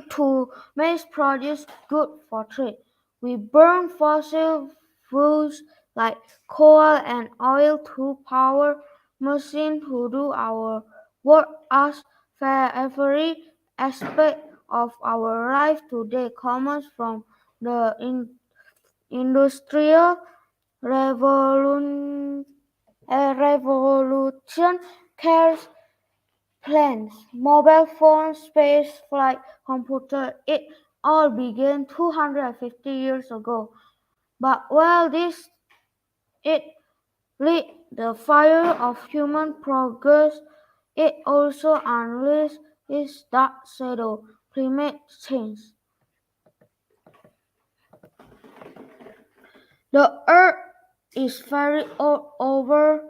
to mass produce goods for trade. We burn fossil fuels like coal and oil to power machines to do our work as every aspect of our life today comes from the industrial revolution. Cars, planes, mobile phones, space flight, computer, it all began 250 years ago. But while it lit the fire of human progress, it also unleashed its dark shadow, climate change. The earth is very old, over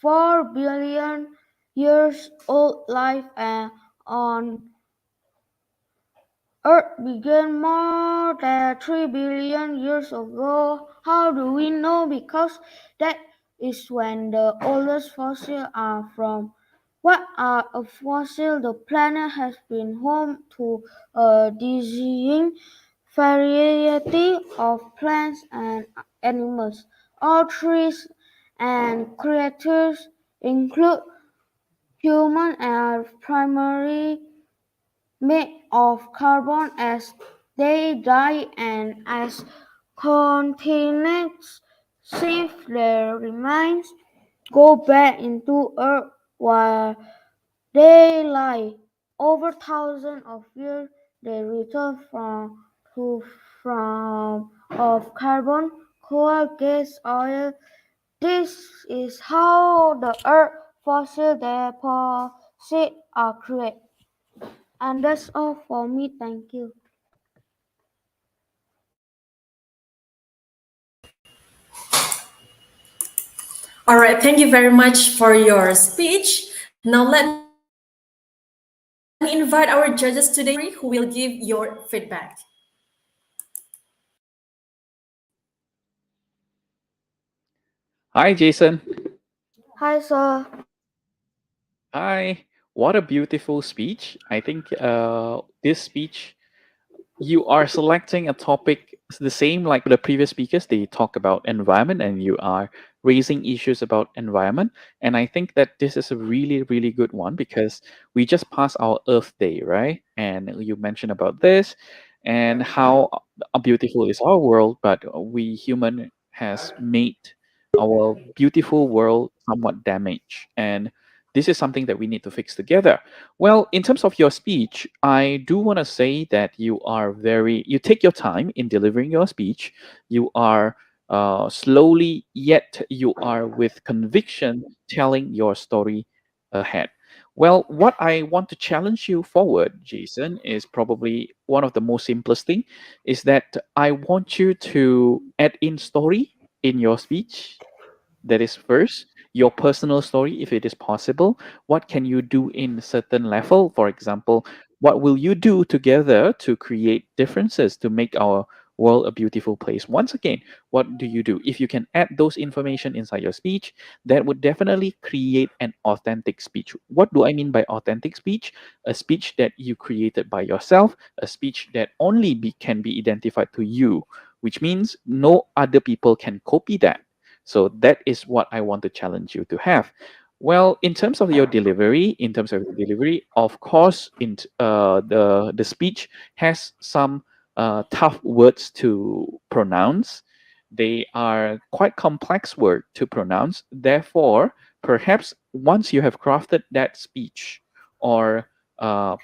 4 billion years old. Life on Earth began more than 3 billion years ago. How do we know? Because that is when the oldest fossils are from. What are a fossil? The planet has been home to a dizzying variety of plants and animals. All trees and creatures, include humans, are primarily made of carbon as they die and as continents shift their remains go back into Earth while they lie. Over thousands of years, they return from of carbon, coal, gas, oil. This is how the Earth fossil deposits are created. And that's all for me. Thank you. All right, thank you very much for your speech. Now let me invite our judges today who will give your feedback. Hi, Jason. Hi, sir. Hi. What a beautiful speech. I think this speech, you are selecting a topic the same like the previous speakers. They talk about environment and you are raising issues about environment. And I think that this is a really, really good one because we just passed our Earth Day, right? And you mentioned about this and how beautiful is our world, but we human has made our beautiful world somewhat damaged. And this is something that we need to fix together. Well, in terms of your speech, I do want to say that you take your time in delivering your speech. You are slowly, yet you are with conviction telling your story ahead. Well, what I want to challenge you forward, Jason, is probably one of the most simplest thing is that I want you to add in story in your speech. That is first your personal story if it is possible. What can you do in certain level? For example, what will you do together to create differences to make our world a beautiful place? Once again, what do you do? If you can add those information inside your speech, that would definitely create an authentic speech. What do I mean by authentic speech? A speech that you created by yourself, a speech that only can be identified to you, which means no other people can copy that. So that is what I want to challenge you to have. Well, in terms of your delivery, of course, the speech has some tough words to pronounce. They are quite complex word to pronounce. Therefore, perhaps once you have crafted that speech, or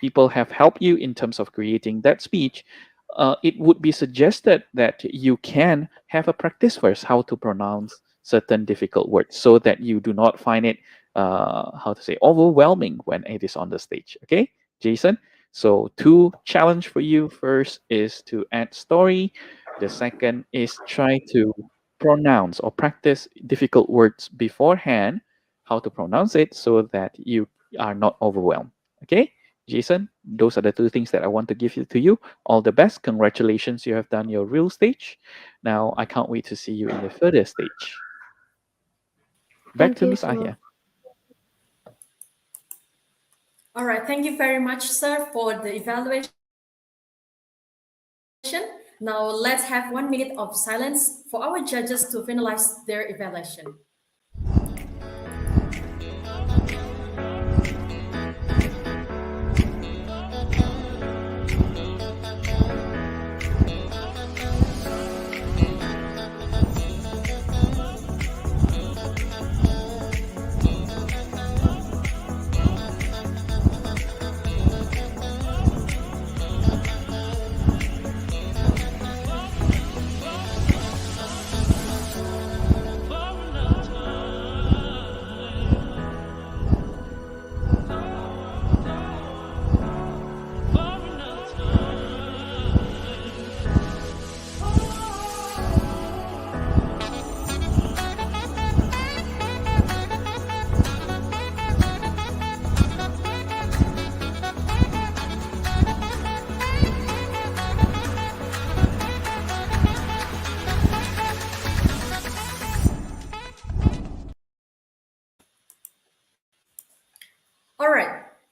people have helped you in terms of creating that speech, it would be suggested that you can have a practice first how to pronounce certain difficult words so that you do not find it how to say overwhelming when it is on the stage. Okay, Jason. So two challenge for you first is to add story. The second is try to pronounce or practice difficult words beforehand, how to pronounce it so that you are not overwhelmed. Okay, Jason, those are the two things that I want to give you to you. All the best. Congratulations, you have done your real stage. Now I can't wait to see you in the further stage. Back Thank to you, Miss sir. Ahia. All right, thank you very much, sir, for the evaluation. Now let's have 1 minute of silence for our judges to finalize their evaluation.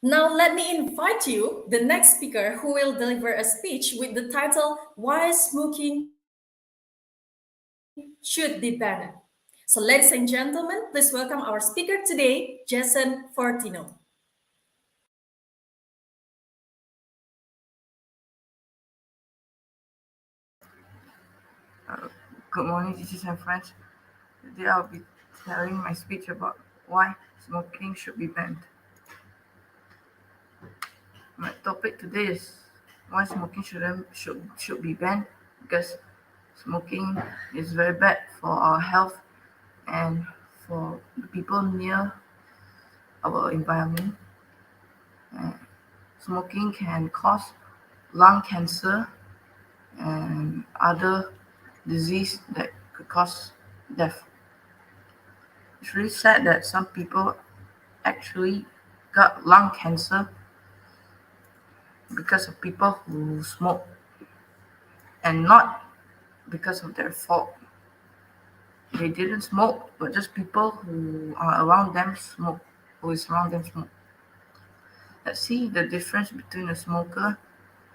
Now, let me invite you, the next speaker, who will deliver a speech with the title Why Smoking Should Be Banned. So, ladies and gentlemen, please welcome our speaker today, Jason Fortino. Good morning, teachers and friends. Today I'll be telling my speech about why smoking should be banned. My topic today is why smoking should be banned, because smoking is very bad for our health and for the people near our environment. Smoking can cause lung cancer and other disease that could cause death. It's really sad that some people actually got lung cancer because of people who smoke and not because of their fault. They didn't smoke, but just people who are around them smoke, who is around them smoke. Let's see the difference between a smoker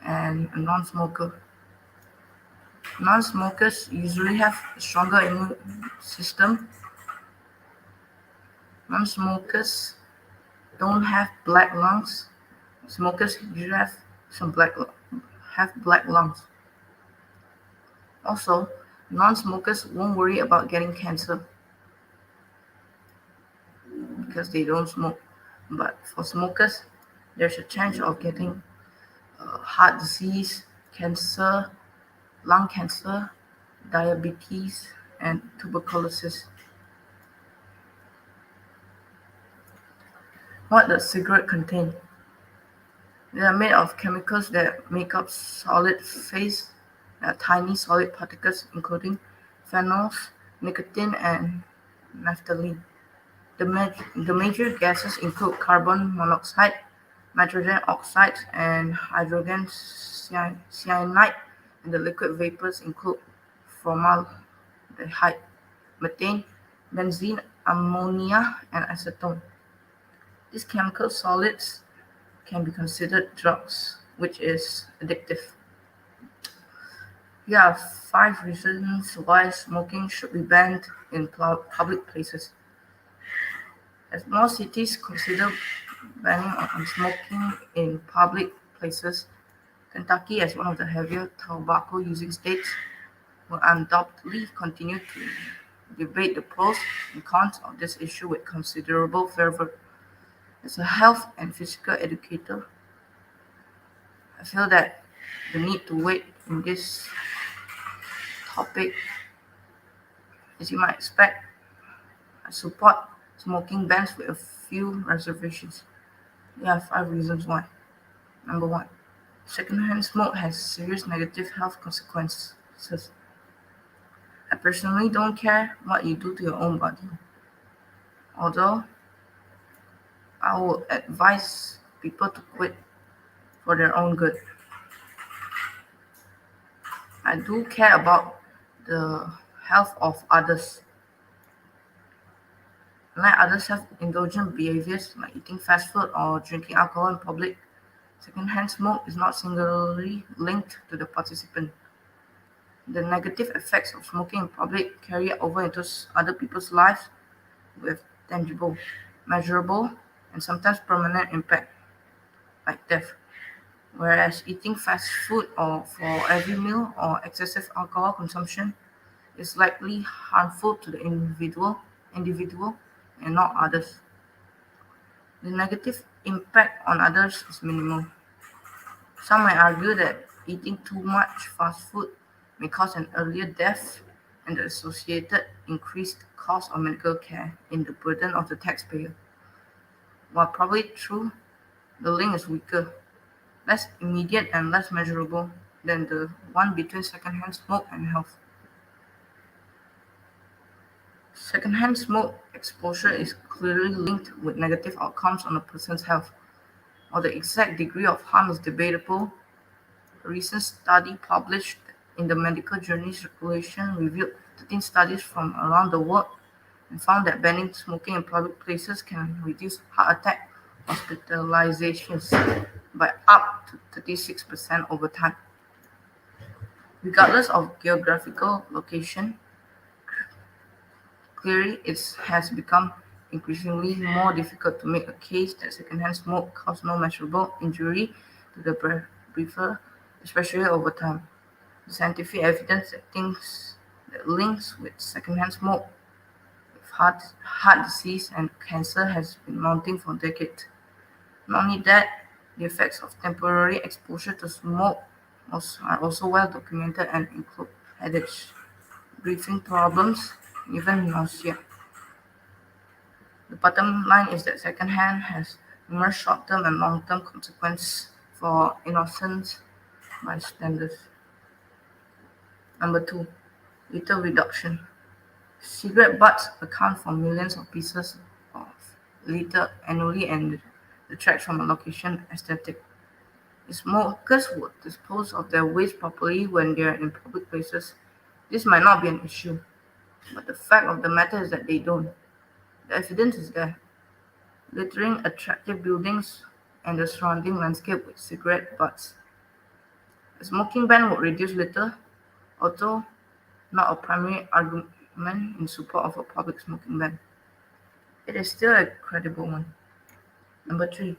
and a non-smoker. Non-smokers usually have a stronger immune system. Non-smokers don't have black lungs. Smokers usually have black lungs. Also, non-smokers won't worry about getting cancer because they don't smoke. But for smokers, there's a chance of getting heart disease, cancer, lung cancer, diabetes, and tuberculosis. What does cigarette contain? They are made of chemicals that make up solid phase, tiny solid particles including phenols, nicotine, and naphthalene. The major gases include carbon monoxide, nitrogen oxides, and hydrogen cyanide, and the liquid vapors include formaldehyde, methane, benzene, ammonia, and acetone. These chemical solids can be considered drugs, which is addictive. Here are 5 reasons why smoking should be banned in public places. As more cities consider banning on smoking in public places, Kentucky, as one of the heavier tobacco-using states, will undoubtedly continue to debate the pros and cons of this issue with considerable fervor. As a health and physical educator, I feel that the need to wait in this topic, as you might expect, I support smoking bans with a few reservations. There are 5 reasons why. Number 1, secondhand smoke has serious negative health consequences. I personally don't care what you do to your own body, although I would advise people to quit for their own good. I do care about the health of others. Unlike other self-indulgent behaviors like eating fast food or drinking alcohol in public, secondhand smoke is not singularly linked to the participant. The negative effects of smoking in public carry over into other people's lives with tangible, measurable, and sometimes permanent impact, like death. Whereas eating fast food or for every meal or excessive alcohol consumption is likely harmful to the individual and not others. The negative impact on others is minimal. Some might argue that eating too much fast food may cause an earlier death and the associated increased cost of medical care in the burden of the taxpayer. While probably true, the link is weaker, less immediate and less measurable than the one between secondhand smoke and health. Secondhand smoke exposure is clearly linked with negative outcomes on a person's health. While the exact degree of harm is debatable, a recent study published in the medical journal Circulation reviewed 13 studies from around the world and found that banning smoking in public places can reduce heart attack, hospitalizations by up to 36% over time. Regardless of geographical location, clearly it has become increasingly more difficult to make a case that secondhand smoke caused no measurable injury to the breather, especially over time. The scientific evidence that links with secondhand smoke with heart disease and cancer has been mounting for decades. Not only that, the effects of temporary exposure to smoke are also well documented and include headaches, breathing problems, and even nausea. The bottom line is that secondhand has numerous short-term and long-term consequences for innocent bystanders. Number 2. Litter reduction. Cigarette butts account for millions of pieces of litter annually and detract from a location aesthetic. If smokers would dispose of their waste properly when they are in public places, this might not be an issue. But the fact of the matter is that they don't. The evidence is there. Littering attractive buildings and the surrounding landscape with cigarette butts. A smoking ban would reduce litter, although not a primary argument in support of a public smoking ban. It is still a credible one. Number 3.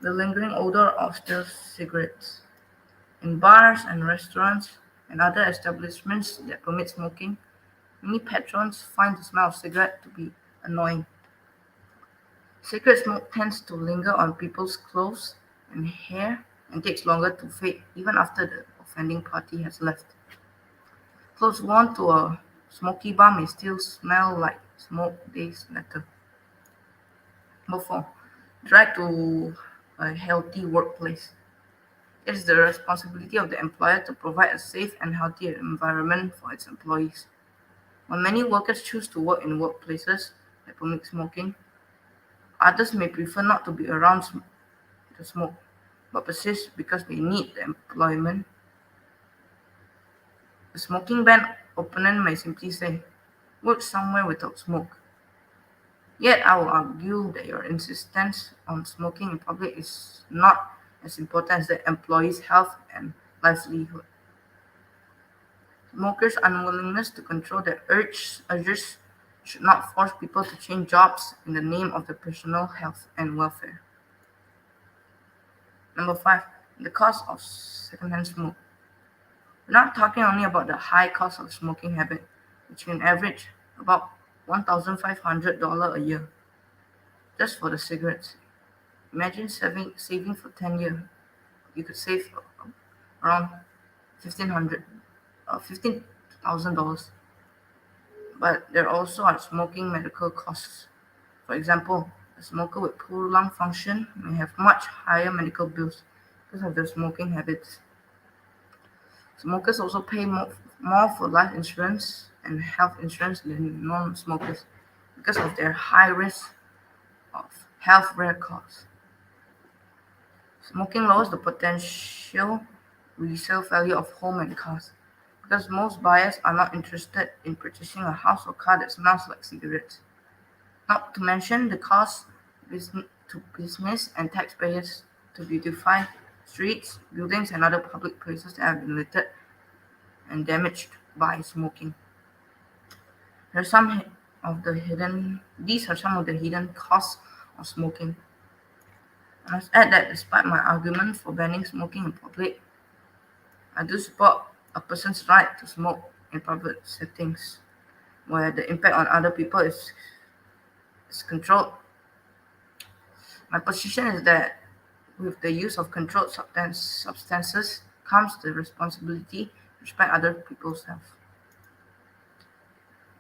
The lingering odor of stale cigarettes. In bars and restaurants and other establishments that permit smoking, many patrons find the smell of cigarette to be annoying. Cigarette smoke tends to linger on people's clothes and hair and takes longer to fade even after the offending party has left. Clothes worn to a smoky bar may still smell like smoke days later. Number 4. Drive to a healthy workplace. It is the responsibility of the employer to provide a safe and healthy environment for its employees. While many workers choose to work in workplaces that permit smoking, others may prefer not to be around the smoke, but persist because they need the employment. A smoking ban opponent may simply say, "Work somewhere without smoke." Yet I will argue that your insistence on smoking in public is not as important as the employee's health and livelihood. Smokers' unwillingness to control their urges should not force people to change jobs in the name of their personal health and welfare. Number 5. The cost of secondhand smoke. We're not talking only about the high cost of smoking habit, which can average about $1,500 a year, just for the cigarettes. Imagine saving for 10 years. You could save around $15,000. But there also are smoking medical costs. For example, a smoker with poor lung function may have much higher medical bills because of their smoking habits. Smokers also pay more for life insurance and health insurance than non-smokers because of their high risk of health records. Smoking lowers the potential resale value of home and cars because most buyers are not interested in purchasing a house or car that smells like cigarettes. Not to mention the cost to business and taxpayers to beautify streets, buildings, and other public places that have been littered and damaged by smoking. These are some of the hidden costs of smoking. I must add that despite my argument for banning smoking in public, I do support a person's right to smoke in private settings where the impact on other people is controlled. My position is that with the use of controlled substances comes the responsibility to respect other people's health.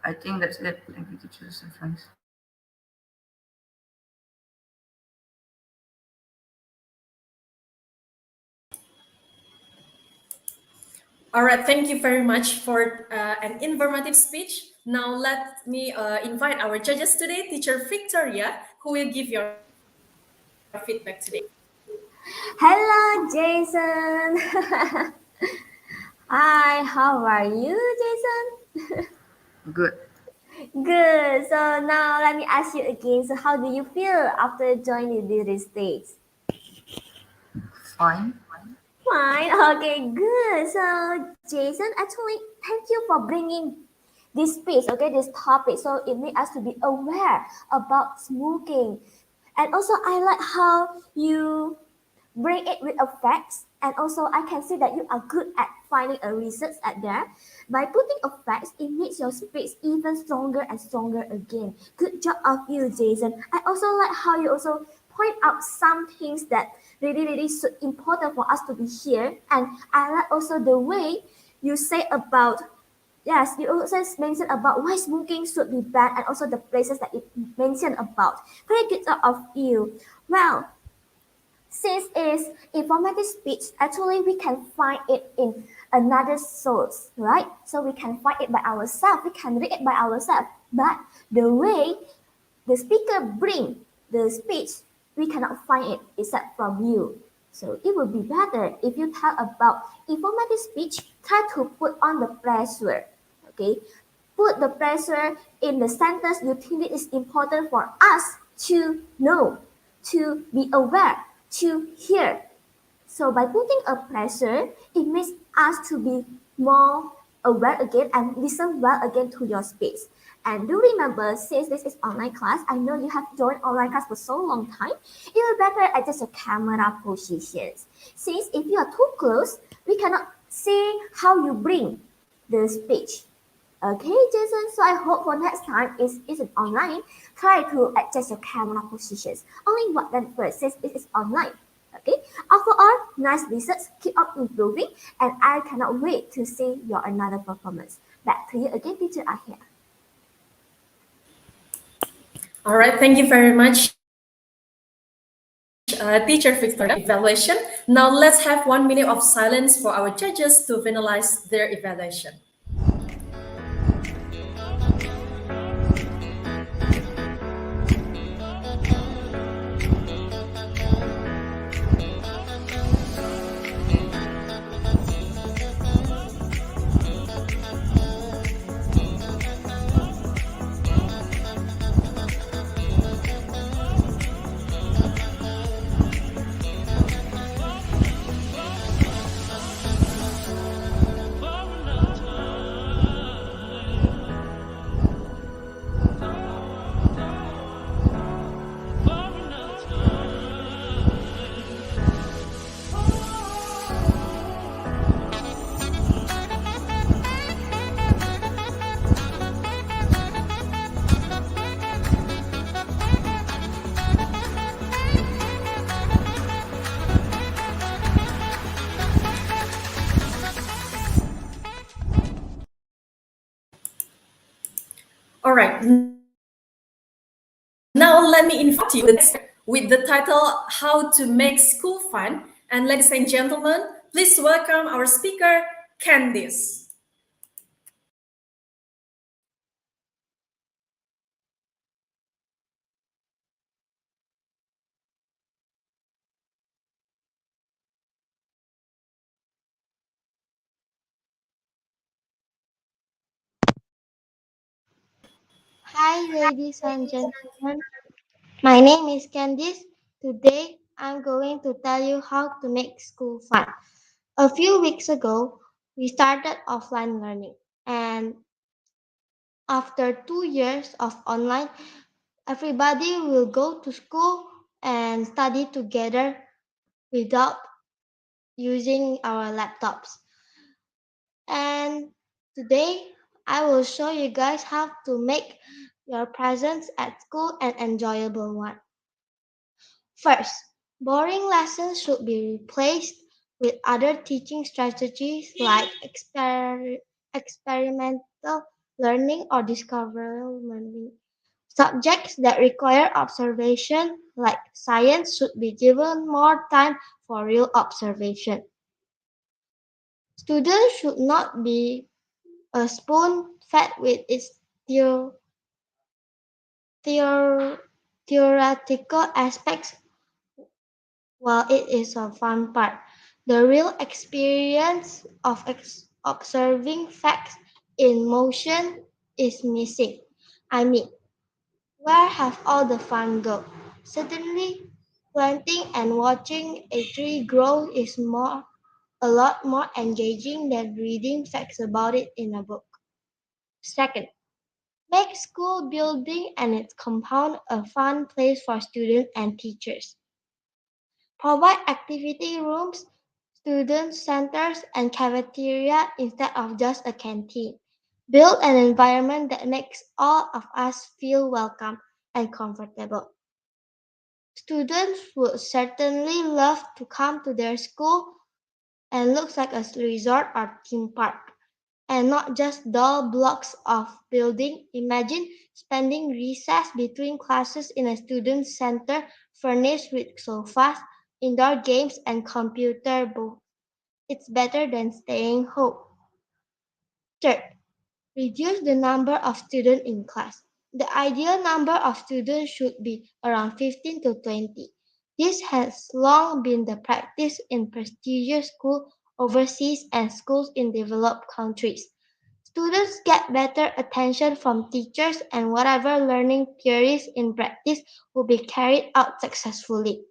I think that's it. Thank you, teachers and friends. All right, thank you very much for an informative speech. Now let me invite our judges today, Teacher Victoria, who will give your feedback today. Hello, Jason. Hi, how are you, Jason? Good. Good. So now let me ask you again. So how do you feel after joining the stage? Fine. Fine. Okay, good. So Jason, actually, thank you for bringing this piece, okay, this topic. So it made us to be aware about smoking. And also I like how you bring it with a facts, and also I can see that you are good at finding a research at there. By putting a facts, it makes your speech even stronger and stronger again. Good job of you, Jason. I also like how you also point out some things that really so important for us to be here. And I like also the way you say about, yes, you also mentioned about why smoking should be banned, and also the places that it mentioned about. Very good job of you. Well, since it's informative speech, actually we can find it in another source, right? So we can find it by ourselves, we can read it by ourselves. But the way the speaker bring the speech, we cannot find it except from you. So it would be better if you talk about informative speech, try to put on the pressure. Okay, put the pressure in the sentence you think it is important for us to know, to be aware, to hear. So by putting a pressure, it makes us to be more aware again and listen well again to your speech. And do remember, since this is online class, I know you have joined online class for so long time, you will better adjust your camera positions. Since if you are too close, we cannot see how you bring the speech. Okay, Jason, so I hope for next time it isn't online, try to adjust your camera positions. Only what then first, since it is online. Okay, overall, nice research, keep on improving, and I cannot wait to see your another performance. Back to you again, teacher Ahia. All right, thank you very much, teacher Victoria. Evaluation. Now let's have 1 minute of silence for our judges to finalize their evaluation. All right. Now let me invite you with the title How to Make School Fun. And ladies and gentlemen, please welcome our speaker, Candice. Hi, ladies and gentlemen. My name is Candice. Today, I'm going to tell you how to make school fun. A few weeks ago, we started offline learning, and after 2 years of online, everybody will go to school and study together without using our laptops. And today, I will show you guys how to make your presence at school an enjoyable one. First, boring lessons should be replaced with other teaching strategies like experimental learning or discovery learning. Subjects that require observation, like science, should be given more time for real observation. Students should not be a spoon fed with its theo- theo- theoretical aspects while it is a fun part. The real experience of observing facts in motion is missing. I mean, where have all the fun go? Certainly, planting and watching a tree grow is a lot more engaging than reading facts about it in a book. Second, make school building and its compound a fun place for students and teachers. Provide activity rooms, student centers, and cafeteria instead of just a canteen. Build an environment that makes all of us feel welcome and comfortable. Students would certainly love to come to their school and looks like a resort or theme park, and not just dull blocks of building. Imagine spending recess between classes in a student center furnished with sofas, indoor games, and computer booths. It's better than staying home. Third, reduce the number of students in class. The ideal number of students should be around 15 to 20. This has long been the practice in prestigious schools overseas and schools in developed countries. Students get better attention from teachers, and whatever learning theories in practice will be carried out successfully.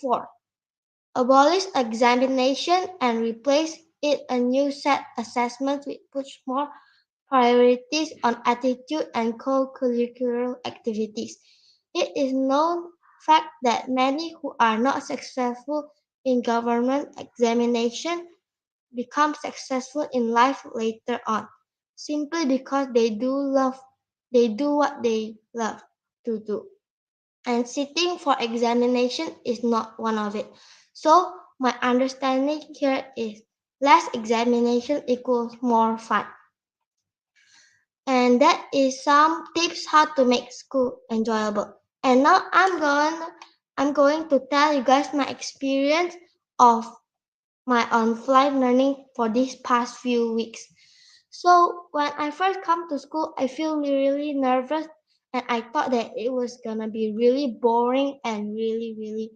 4. Abolish examination and replace it a new set assessment which puts more priorities on attitude and co-curricular activities. It is known fact that many who are not successful in government examination become successful in life later on, simply because they do what they love to do. And sitting for examination is not one of it. So my understanding here is less examination equals more fun. And that is some tips how to make school enjoyable. And now I'm going to tell you guys my experience of my on-flight learning for these past few weeks. So when I first come to school, I feel really nervous, and I thought that it was gonna be really boring and really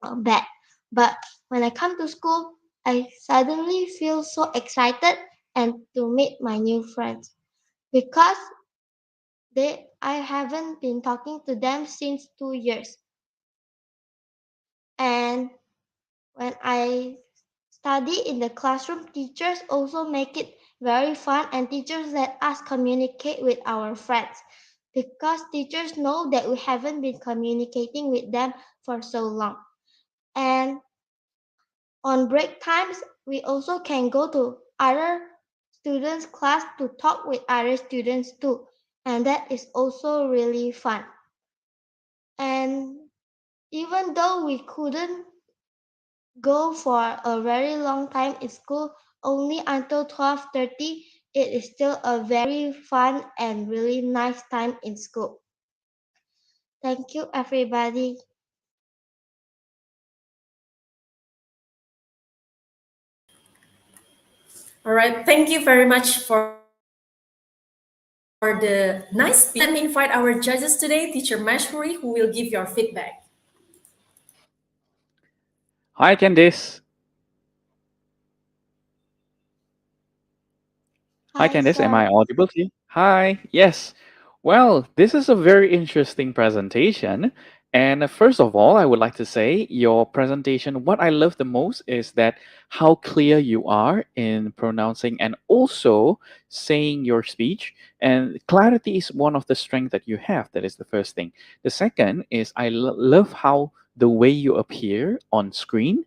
bad. But when I come to school, I suddenly feel so excited and to meet my new friends because I haven't been talking to them since 2 years. And when I study in the classroom, teachers also make it very fun, and teachers let us communicate with our friends because teachers know that we haven't been communicating with them for so long. And on break times, we also can go to other students' class to talk with other students too. And that is also really fun. And even though we couldn't go for a very long time in school, only until 12:30, it is still a very fun and really nice time in school. Thank you, everybody. All right, thank you very much for the nice speech. Let me invite our judges today, Teacher Mashuri, who will give your feedback. Hi, Candice. Hi, Hi, Candice. Am sir. I audible to you? Hi. Yes. Well, this is a very interesting presentation. And first of all, I would like to say your presentation, what I love the most is that how clear you are in pronouncing and also saying your speech. And clarity is one of the strengths that you have. That is the first thing. The second is I love how the way you appear on screen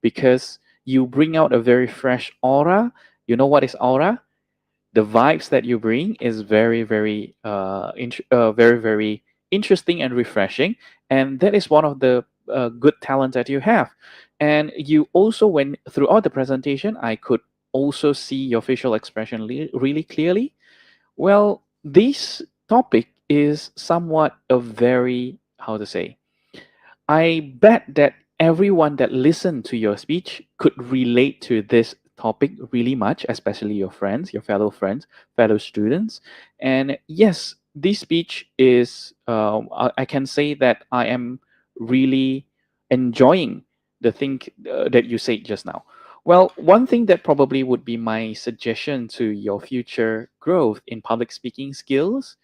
because you bring out a very fresh aura. You know what is aura? The vibes that you bring is very interesting and refreshing, and that is one of the good talents that you have. And you also, when throughout the presentation, I could also see your facial expression really clearly. Well, this topic is somewhat a very, how to say, I bet that everyone that listened to your speech could relate to this topic really much, especially your friends, your fellow friends, fellow students. And yes, this speech is, I can say that I am really enjoying the thing that you said just now. Well, one thing that probably would be my suggestion to your future growth in public speaking skills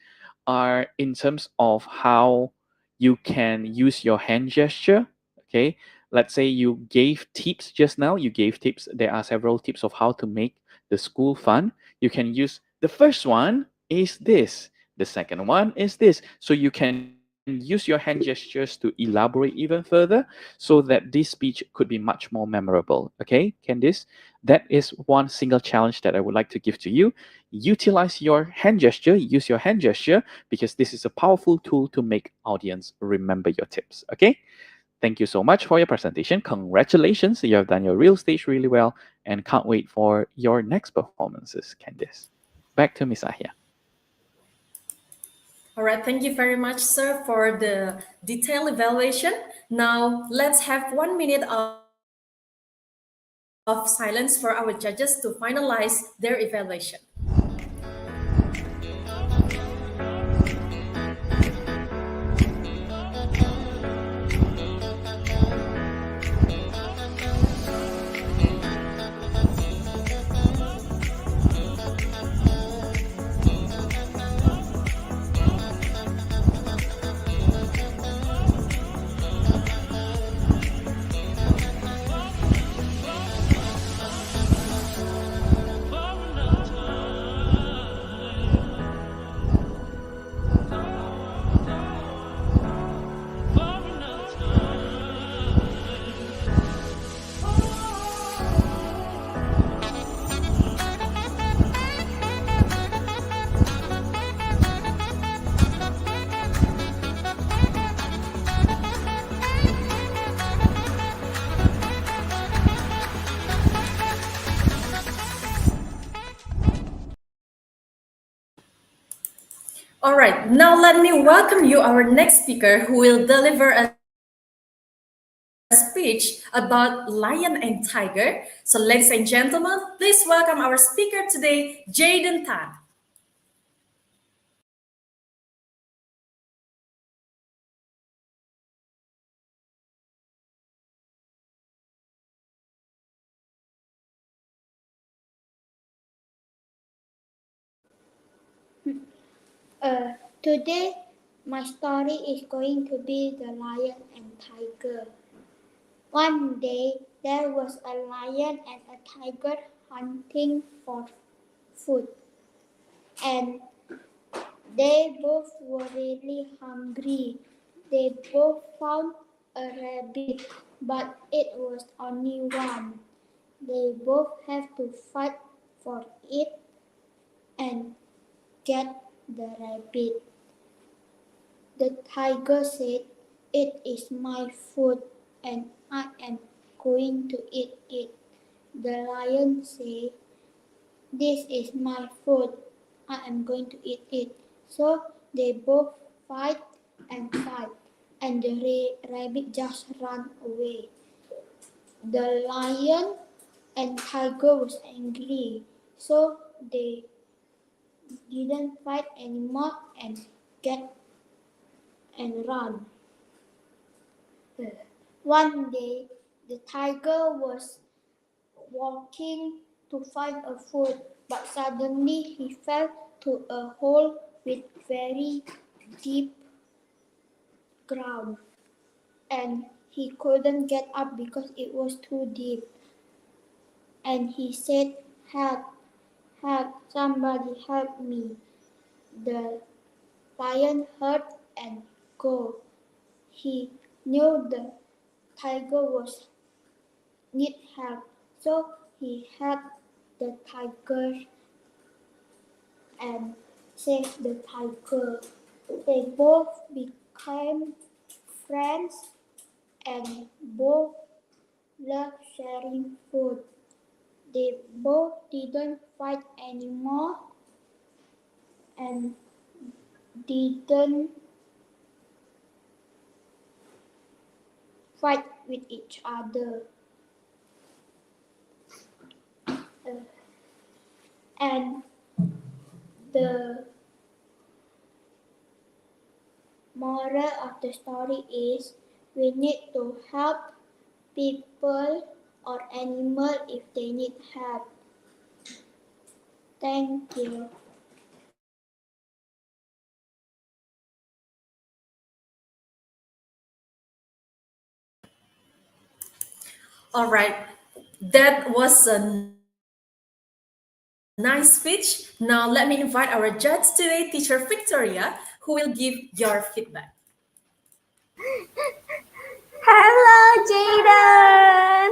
are in terms of how you can use your hand gesture. Okay, let's say you gave tips just now, you gave tips. There are several tips of how to make the school fun. You can use the first one is this, the second one is this. So you can use your hand gestures to elaborate even further so that this speech could be much more memorable. Okay, Candice? That is one single challenge that I would like to give to you. Utilize your hand gesture, use your hand gesture, because this is a powerful tool to make audience remember your tips. Okay, thank you so much for your presentation. Congratulations, you have done your real stage really well, and can't wait for your next performances, Candice. Back to Miss Ahia. All right, thank you very much, sir, for the detailed evaluation. Now, let's have 1 minute of silence for our judges to finalize their evaluation. All right, now let me welcome you, our next speaker, who will deliver a speech about lion and tiger. So, ladies and gentlemen, please welcome our speaker today, Jaden Tan. Today, my story is going to be the lion and tiger. One day, there was a lion and a tiger hunting for food, and they both were really hungry. They both found a rabbit, but it was only one. They both have to fight for it and get the rabbit. The tiger said, "It is my food and I am going to eat it." The lion said, "This is my food, I am going to eat it." So they both fight, and the rabbit just ran away. The lion and tiger was angry, so they didn't fight anymore and get and run. One day, the tiger was walking to find a food, but suddenly he fell to a hole with very deep ground, and he couldn't get up because it was too deep. And he said, "Help, help, somebody help me." The lion heard and go. He knew the tiger was need help, so he helped the tiger and saved the tiger. They both became friends and both loved sharing food. They both didn't fight anymore and didn't fight with each other. And the moral of the story is we need to help people or animal if they need help. Thank you. All right, that was a nice speech. Now let me invite our judge today, teacher Victoria, who will give your feedback. Hello, Jaden.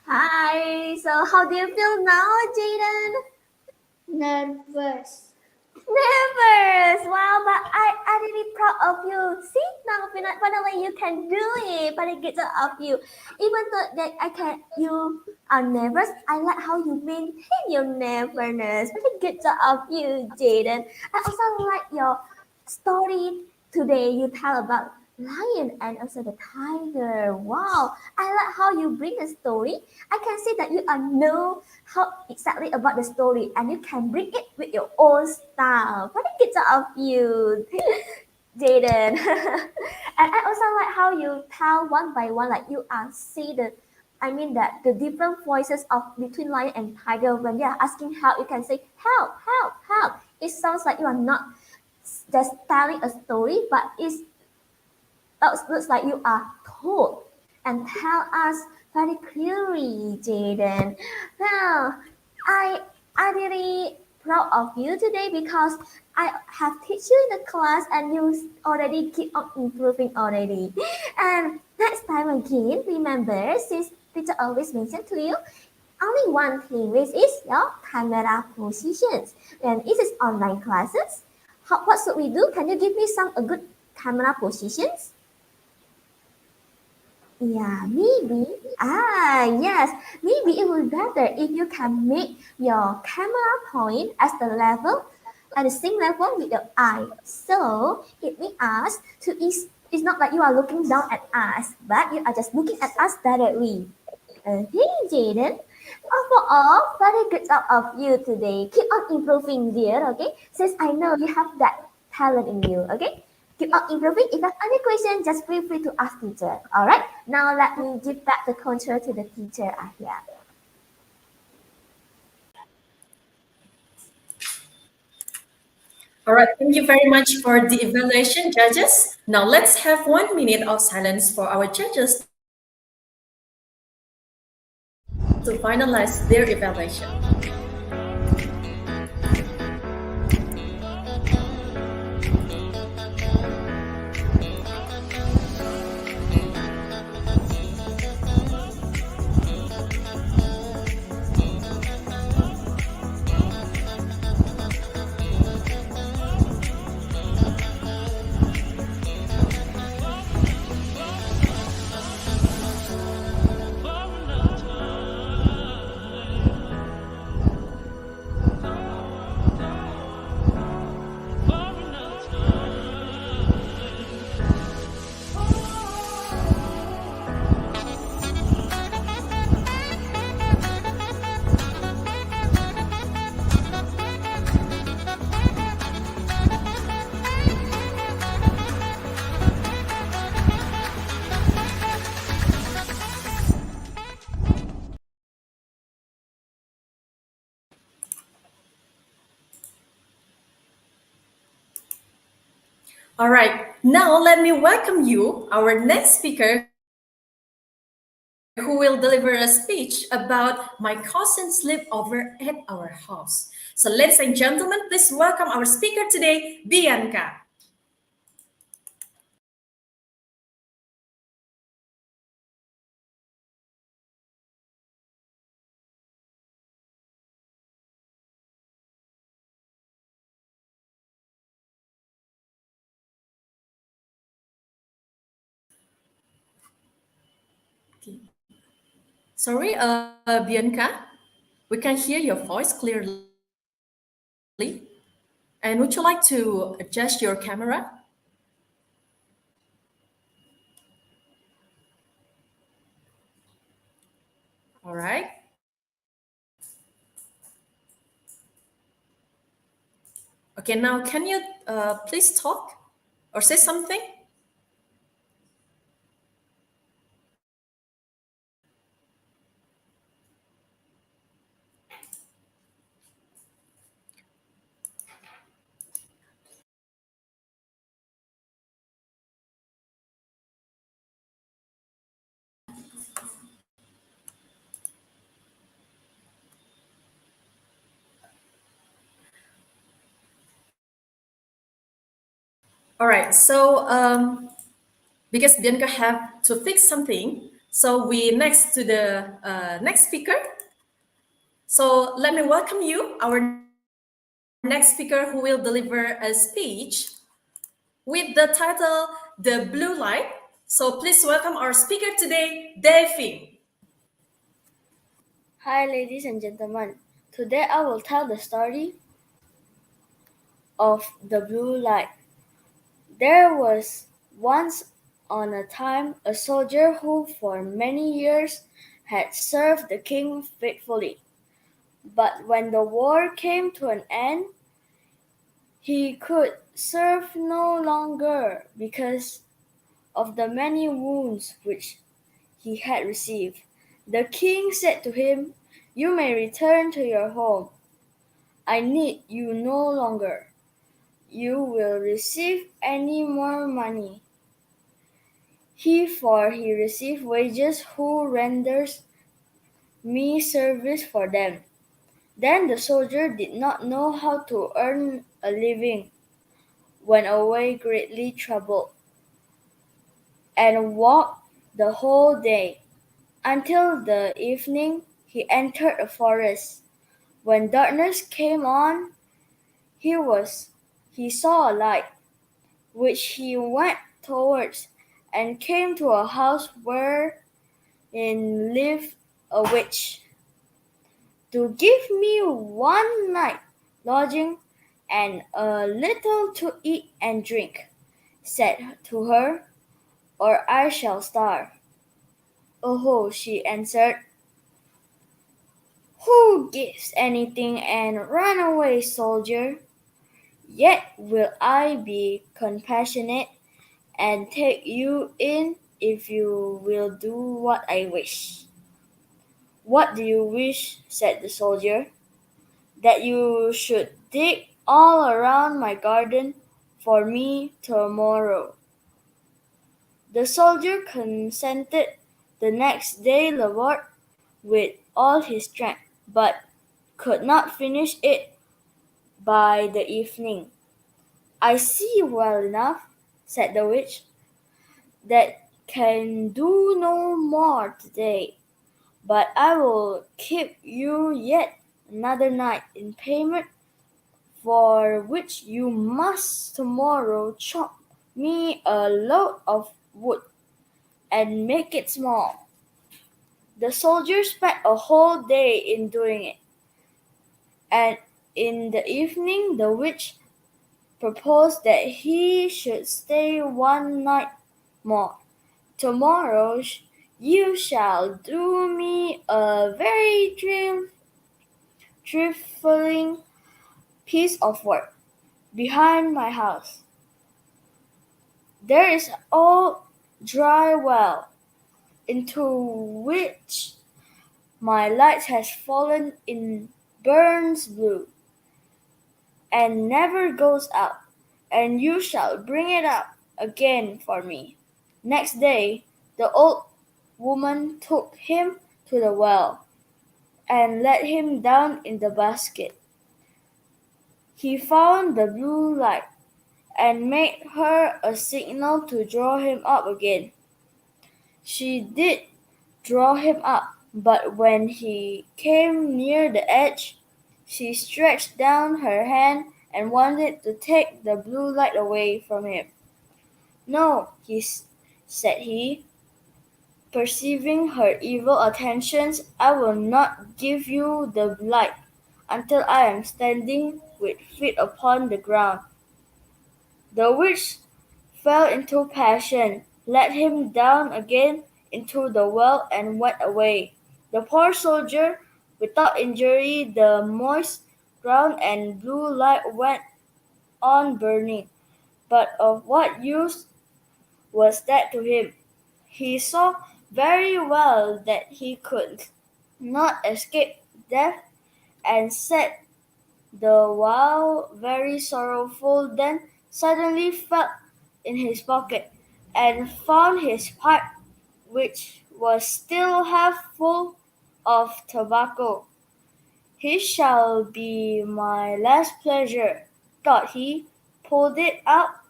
Hi. So, how do you feel now, Jaden? Nervous. Nervous. Wow, but I'm really proud of you. See, now finally you can do it. But it gets of you. Even though that you are nervous, I like how you maintain your nervousness. But it gets of you, Jaden. I also like your story today. You tell about lion and also the tiger. Wow, I like how you bring a story. I can see that you know how exactly about the story and you can bring it with your own style. What a good of you, Jaden. And I also like how you tell one by one, like you see that the different voices of between lion and tiger. When they are asking help, you can say help, help, help. It sounds like you are not just telling a story, but it looks like you are told and tell us very clearly, Jaden. Well, I really proud of you today because I have teach you in the class and you already keep on improving already. And next time again, remember, since teacher always mentioned to you, only one thing, which is your camera positions. And it is online classes. What should we do? Can you give me some a good camera positions? Yeah, maybe. Yes. Maybe it would be better if you can make your camera point as the level, at the same level with your eye. So it makes us to it's not like you are looking down at us, but you are just looking at us directly. Okay, Jaden. Overall, very good job of you today. Keep on improving, dear. Okay, since I know you have that talent in you. Okay. Keep on improving. If you have any question, just feel free to ask teacher. All right. Now let me give back the control to the teacher, Ahia. All right, thank you very much for the evaluation, judges. Now let's have 1 minute of silence for our judges to finalize their evaluation. All right, now let me welcome you, our next speaker, who will deliver a speech about my cousin sleep over at our house. So, ladies and gentlemen, please welcome our speaker today, Bianca. Okay. Sorry, Bianca, we can hear your voice clearly. And would you like to adjust your camera? All right. Okay, now can you please talk or say something? All right. So because Bianca have to fix something, so we next to the next speaker. So let me welcome you, our next speaker, who will deliver a speech with the title "The Blue Light." So please welcome our speaker today, Davy. Hi, ladies and gentlemen. Today I will tell the story of the blue light. There was once on a time a soldier who for many years had served the king faithfully. But when the war came to an end, he could serve no longer because of the many wounds which he had received. The king said to him, "You may return to your home. I need you no longer. You will receive any more money. For he receives wages who renders me service for them." Then the soldier did not know how to earn a living, went away greatly troubled, and walked the whole day. Until the evening he entered a forest. When darkness came on, he saw a light, which he went towards, and came to a house wherein lived a witch. "To give me one night lodging and a little to eat and drink," said to her, "or I shall starve." "Oh," she answered, "who gives anything and run away, soldier? Yet will I be compassionate and take you in if you will do what I wish." "What do you wish?" said the soldier. "That you should dig all around my garden for me tomorrow." The soldier consented. The next day labored with all his strength, but could not finish it by the evening. "I see well enough," said the witch, "that can do no more today, but I will keep you yet another night in payment, for which you must tomorrow chop me a load of wood and make it small." The soldier spent a whole day in doing it, and in the evening the witch proposed that he should stay one night more. "Tomorrow you shall do me a very trifling piece of work. Behind my house there is an old dry well, into which my light has fallen in burns blue, and never goes out, and you shall bring it up again for me." Next day the old woman took him to the well, and let him down in the basket. He found the blue light, and made her a signal to draw him up again. She did draw him up, but when he came near the edge, she stretched down her hand and wanted to take the blue light away from him. "No," said he, perceiving her evil attentions, "I will not give you the light until I am standing with feet upon the ground." The witch fell into passion, let him down again into the well, and went away. The poor soldier, without injury, the moist ground and blue light went on burning. But of what use was that to him? He saw very well that he could not escape death, and sat the while very sorrowful. Then suddenly felt in his pocket, and found his pipe, which was still half full of tobacco. "Here shall be my last pleasure," thought he, pulled it out,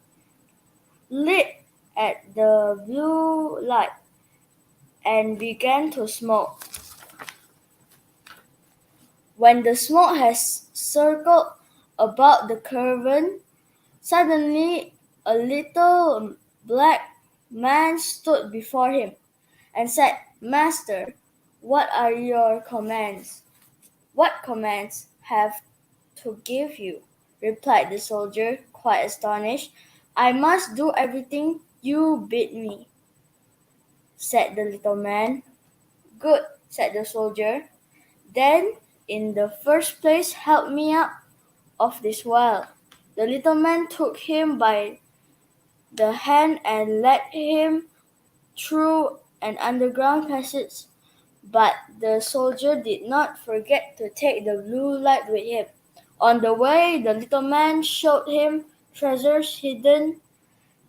lit at the blue light, and began to smoke. When the smoke has circled about the cavern, suddenly a little black man stood before him and said, "Master, what are your commands?" "What commands have to give you?" replied the soldier, quite astonished. "I must do everything you bid me," said the little man. "Good," said the soldier. "Then, in the first place, help me out of this well." The little man took him by the hand and led him through an underground passage, but the soldier did not forget to take the blue light with him. On the way, the little man showed him treasures hidden,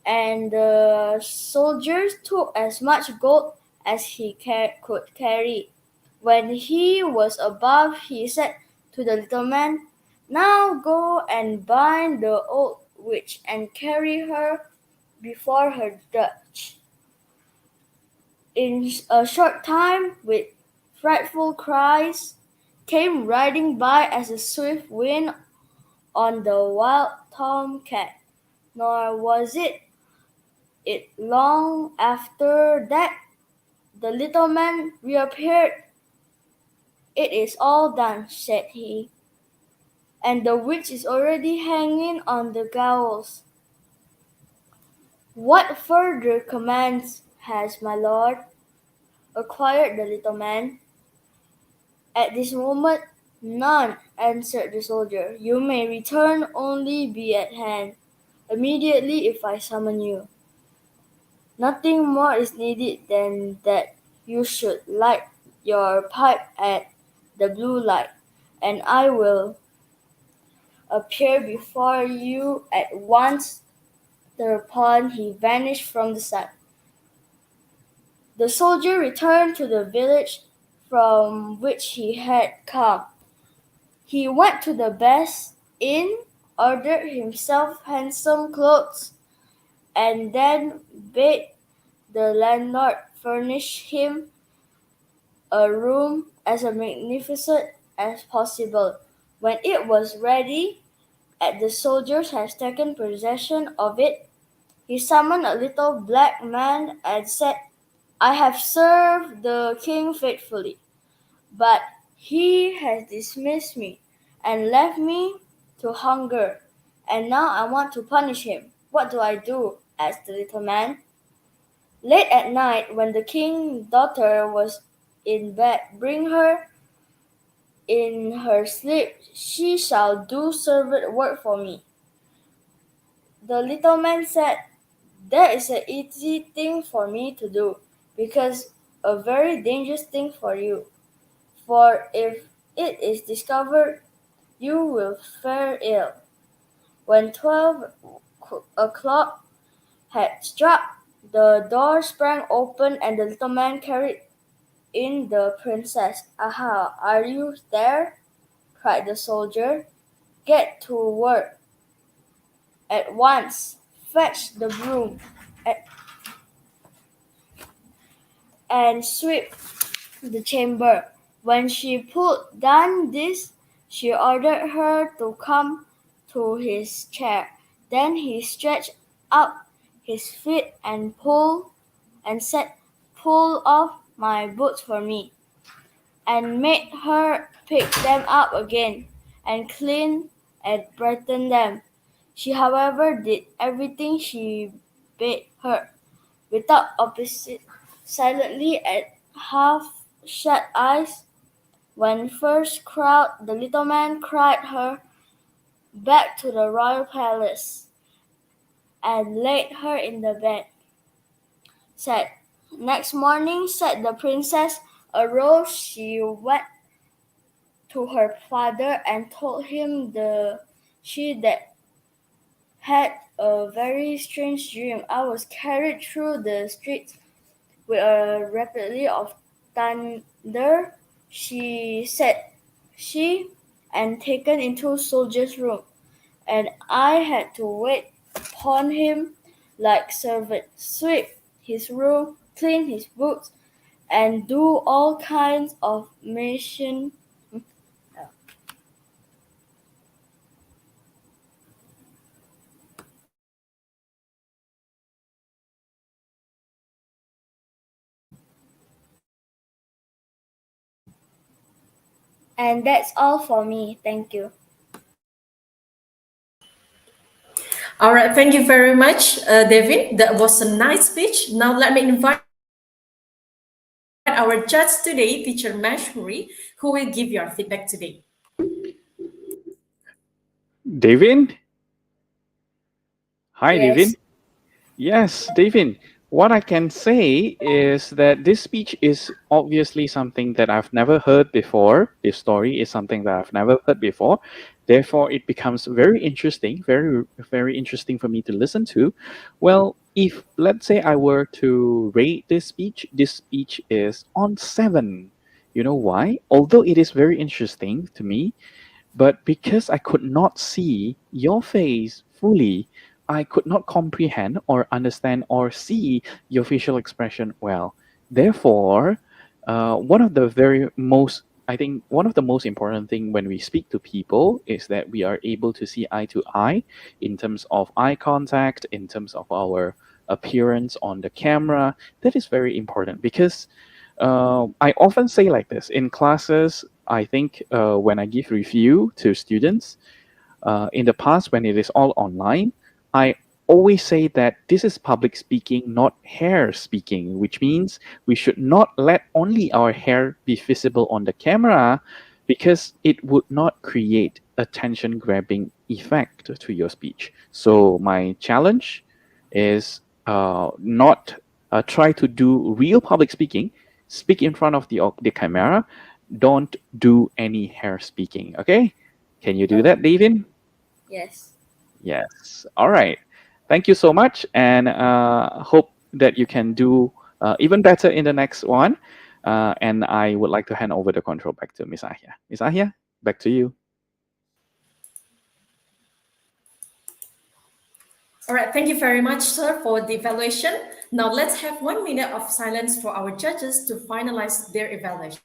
and the soldier took as much gold as he could carry. When he was above, he said to the little man, "Now go and bind the old witch and carry her before her judge." In a short time, with frightful cries, came riding by as a swift wind on the wild tomcat. Nor was it long after that the little man reappeared. "It is all done," said he, "and the witch is already hanging on the gallows." "What further commands has my lord?" inquired the little man. "At this moment, none," answered the soldier. "You may return, only be at hand immediately if I summon you. Nothing more is needed than that you should light your pipe at the blue light, and I will appear before you at once." Thereupon he vanished from the sight. The soldier returned to the village from which he had come. He went to the best inn, ordered himself handsome clothes, and then bade the landlord furnish him a room as magnificent as possible. When it was ready, and the soldiers had taken possession of it, he summoned a little black man and said, "I have served the king faithfully, but he has dismissed me and left me to hunger, and now I want to punish him. What do I do?" asked the little man. "Late at night, when the king's daughter was in bed, bring her in her sleep. She shall do servant work for me." The little man said, "That is an easy thing for me to do, because a very dangerous thing for you. For if it is discovered, you will fare ill." When 12 o'clock had struck, the door sprang open and the little man carried in the princess. "Aha, are you there?" cried the soldier. "Get to work at once. Fetch the broom and sweep the chamber." When she put done this, she ordered her to come to his chair. Then he stretched out his feet and said, "Pull off my boots for me," and made her pick them up again and clean and brighten them. She, however, did everything she bade her, without opposite, silently at half-shut eyes. When first crowd, the little man carried her back to the royal palace and laid her in the bed. Next morning, said the princess, arose, she went to her father and told him she that had a very strange dream. "I was carried through the streets with a rapidity of thunder," she said, "and taken into soldier's room, and I had to wait upon him like servant, sweep his room, clean his boots, and do all kinds of mission. And that's all for me. Thank you. All right, thank you very much, David. That was a nice speech. Now let me invite our judge today, teacher Mashuri, who will give your feedback today. David? Hi, Yes. David. Yes, David. What I can say is that this speech is obviously something that I've never heard before. This story is something that I've never heard before. Therefore, it becomes very interesting, very interesting for me to listen to. Well, if let's say I were to rate this speech is on 7. You know why? Although it is very interesting to me, but because I could not see your face fully, I could not comprehend or understand or see your facial expression well. Therefore, I think one of the most important thing when we speak to people is that we are able to see eye to eye in terms of eye contact, in terms of our appearance on the camera. That is very important because I often say like this in classes. I think when I give review to students, in the past when it is all online, I always say that this is public speaking, not hair speaking, which means we should not let only our hair be visible on the camera because it would not create attention grabbing effect to your speech. So my challenge is not try to do real public speaking, speak in front of the camera, don't do any hair speaking. Okay, can you do that, David? Yes. Yes. All right. Thank you so much, and hope that you can do even better in the next one. And I would like to hand over the control back to Miss Ahia. Miss Ahia, back to you. All right, thank you very much, sir, for the evaluation. Now let's have 1 minute of silence for our judges to finalize their evaluation.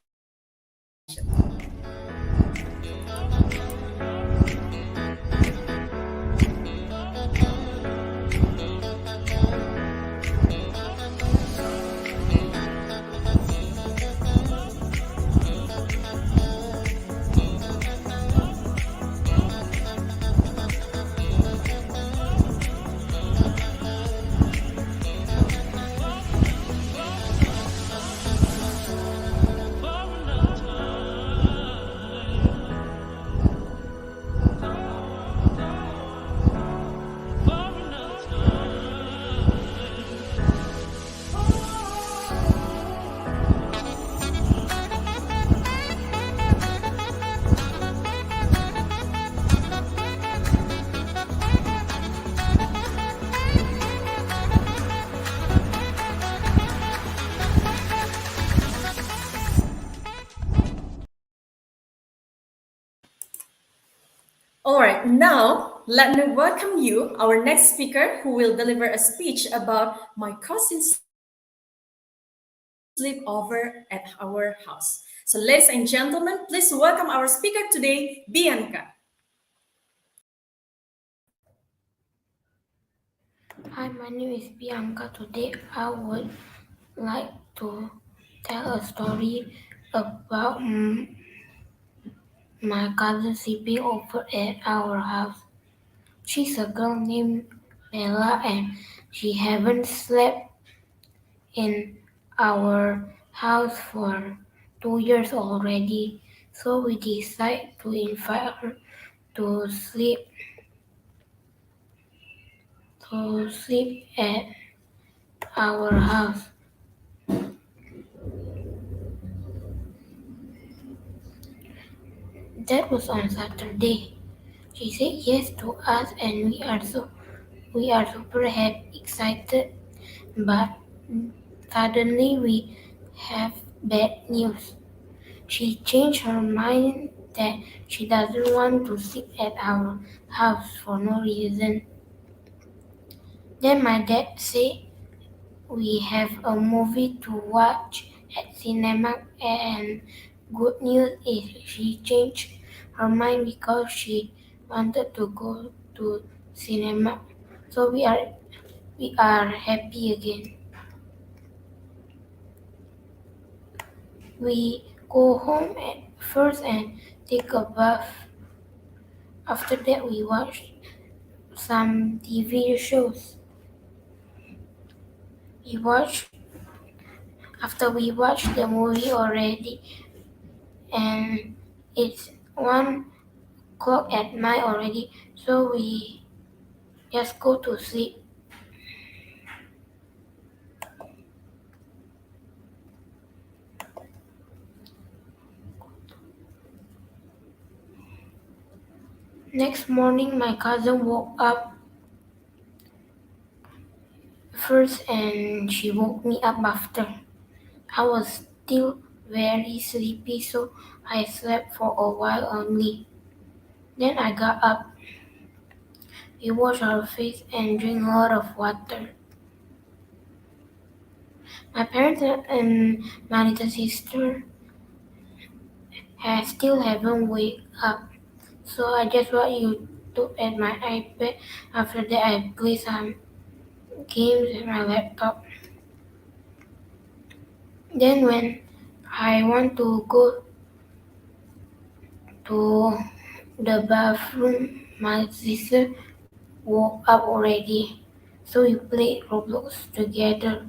All right, now let me welcome you, our next speaker, who will deliver a speech about my cousin's sleepover at our house. So, ladies and gentlemen, please welcome our speaker today, Bianca. Hi, my name is Bianca. Today I would like to tell a story about my cousin sleeping over at our house. She's a girl named Bella and she haven't slept in our house for 2 years already. So we decided to invite her to sleep at our house. That was on Saturday. She said yes to us and we are super excited, but suddenly we have bad news. She changed her mind that she doesn't want to sleep at our house for no reason. Then my dad said we have a movie to watch at cinema, and good news is she changed her mind because she wanted to go to cinema. So we are happy again. We go home at first and take a bath. After that we watch some TV shows. We watch After we watch the movie already, and it's 1 o'clock at night already, so we just go to sleep. Next morning, my cousin woke up first and she woke me up after. I was still very sleepy, so I slept for a while only. Then I got up. We washed our face and drank a lot of water. My parents and my little sister still haven't wake up, so I just watch YouTube at my iPad. After that, I play some games at my laptop. Then when I want to go to the bathroom, my sister woke up already, so we played Roblox together.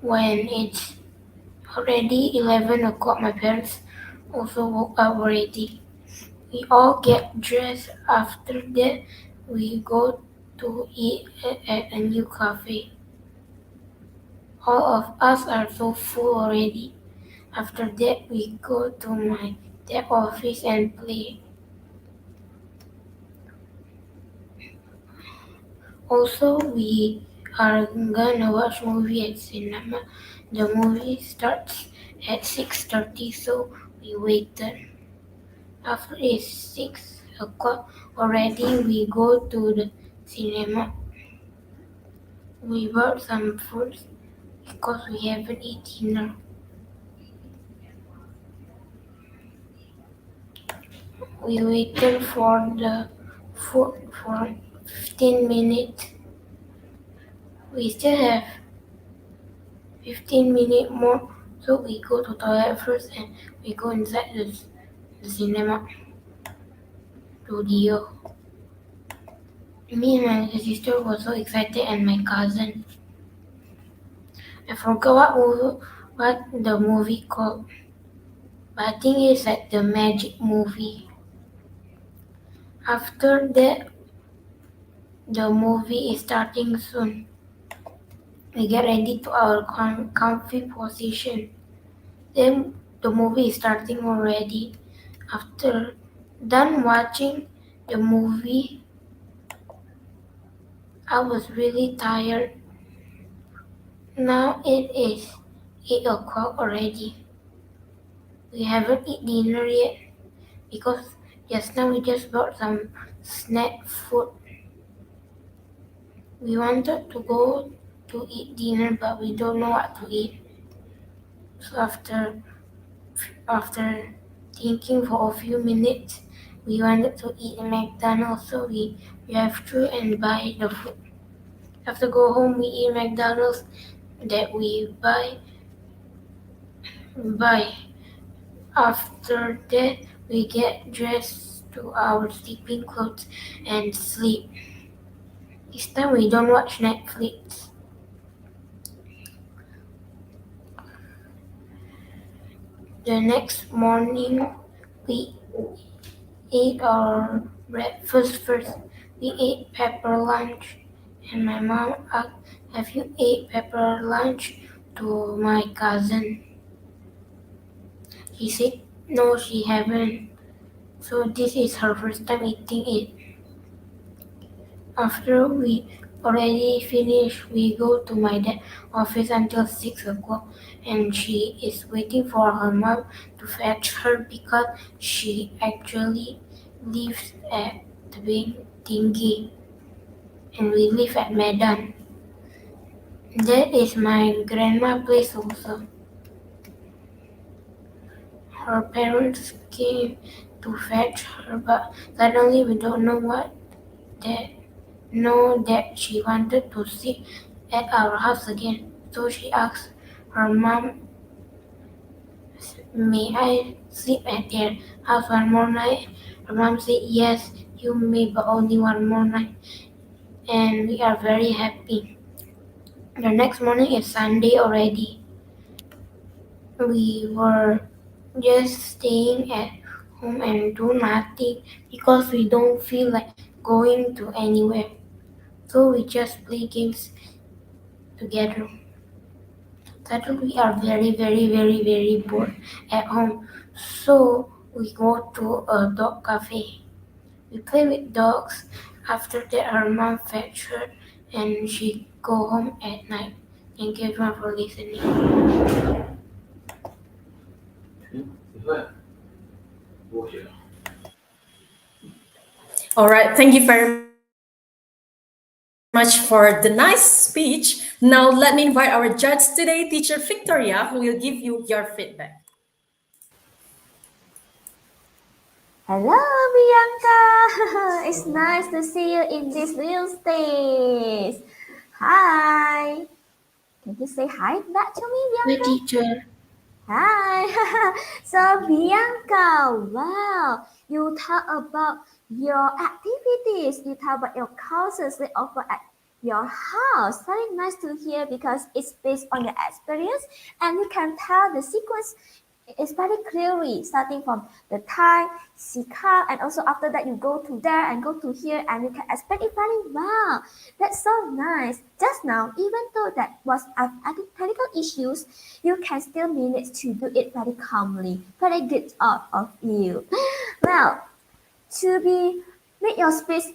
When it's already 11 o'clock, my parents also woke up already. We all get dressed. After that, we go to eat at a new cafe. All of us are so full already. After that, we go to my dad's office and play. Also, we are gonna watch movie at cinema. The movie starts at 6:30, so we waited. After it's 6 o'clock already, we go to the cinema. We bought some food because we haven't eaten dinner. We waited for the food for 15 minutes. We still have 15 minutes more, so we go to toilet first and we go inside the cinema studio. Me and my little sister were so excited, and my cousin. I forgot what the movie called, but I think it's like the magic movie. After that, the movie is starting soon. We get ready to our comfy position. Then the movie is starting already. After done watching the movie, I was really tired. Now it is 8 o'clock already. We haven't eaten dinner yet because just now we just bought some snack food. We wanted to go to eat dinner, but we don't know what to eat. So after thinking for a few minutes, we wanted to eat at McDonald's, so we drive through and buy the food. After go home, we eat McDonald's that we buy. After that, we get dressed to our sleeping clothes and sleep. This time we don't watch Netflix. The next morning, we ate our breakfast first. We ate pepper lunch, and my mom asked, "Have you ate pepper lunch?" to my cousin. She said, "No, she haven't." So this is her first time eating it. After we already finished, we go to my dad's office until 6 o'clock, and she is waiting for her mom to fetch her because she actually lives at the big thingy. and we live at Medan. That is my grandma's place also. Her parents came to fetch her, but suddenly we don't know that she wanted to sit at our house again. So she asked her mom, "May I sleep at their house one more night?" Her mom said, "Yes, you may, but only one more night." And we are very happy. The next morning is Sunday already. We were just staying at home and do nothing because we don't feel like going to anywhere. So we just play games together. Suddenly we are very bored at home. So we go to a dog cafe. We play with dogs. After that her mom fetched her and she go home at night. Thank you everyone for listening. All right, thank you very much for the nice speech. Now let me invite our judge today, teacher Victoria, who will give you your feedback. Hello, Bianca. It's nice to see you in this real stage. Hi. Can you say hi back to me, My Bianca? teacher. Hi. So, Bianca, wow, you talk about your activities, you talk about your courses they offer at your house. Very nice to hear because it's based on your experience and you can tell the sequence is very clearly starting from the time, see car, and also after that you go to there and go to here and you can explain it very well. That's so nice. Just now, even though that was technical issues, you can still manage to do it very calmly. Very good job of you. Well, to be make your speech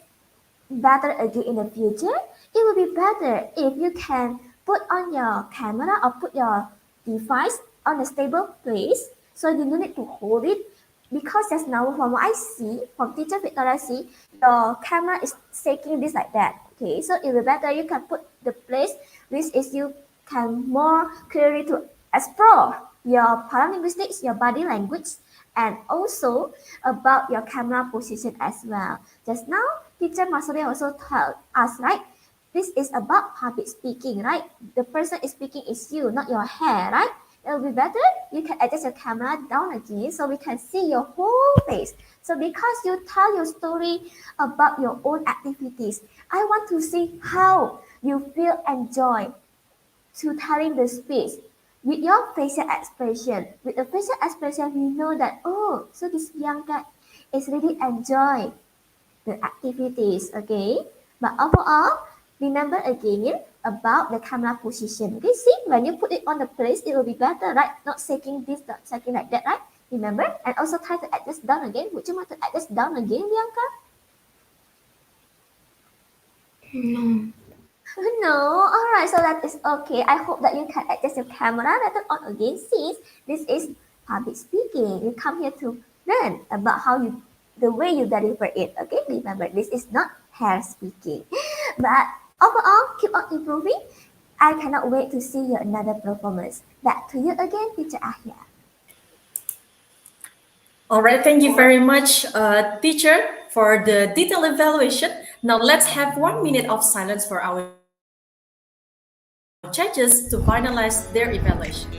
better again in the future, it will be better if you can put on your camera or put your device on a stable place so you don't need to hold it because just now from what I see, from teacher Victoria see, your camera is shaking this like that. Okay, so it will be better you can put the place which is you can more clearly to explore your paralinguistics, your body language, and also about your camera position as well. Just now, teacher Masuri also told us, right? This is about public speaking, right? The person is speaking is you, not your hair, right? It will be better. You can adjust your camera down again so we can see your whole face. So because you tell your story about your own activities, I want to see how you feel enjoy to telling the speech with your facial expression. With the facial expression, we know that, oh, so this young guy is really enjoy the activities, okay? But overall, remember again about the camera position. Okay, see, when you put it on the place, it will be better, right? Not shaking this, not shaking like that, right? Remember? And also try to adjust down again. Would you want to adjust down again, Bianca? No. No, all right, so that is okay. I hope that you can adjust your camera later on again since this is public speaking. You come here to learn about how you, the way you deliver it. Okay, remember this is not hair speaking. But overall, keep on improving. I cannot wait to see your another performance. Back to you again, Teacher Ahia. All right, thank you very much, teacher, for the detailed evaluation. Now let's have 1 minute of silence for our judges to finalize their evaluation.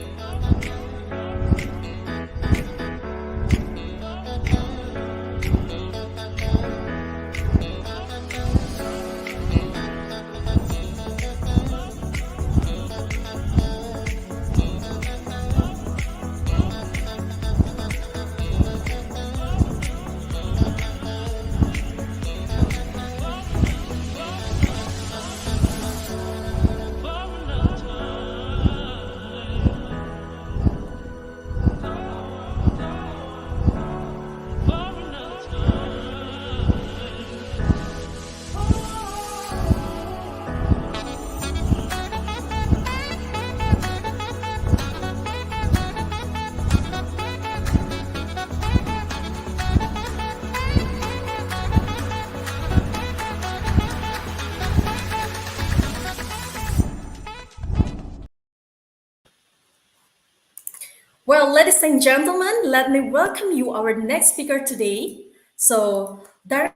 Well, ladies and gentlemen, let me welcome you, our next speaker today. So, directly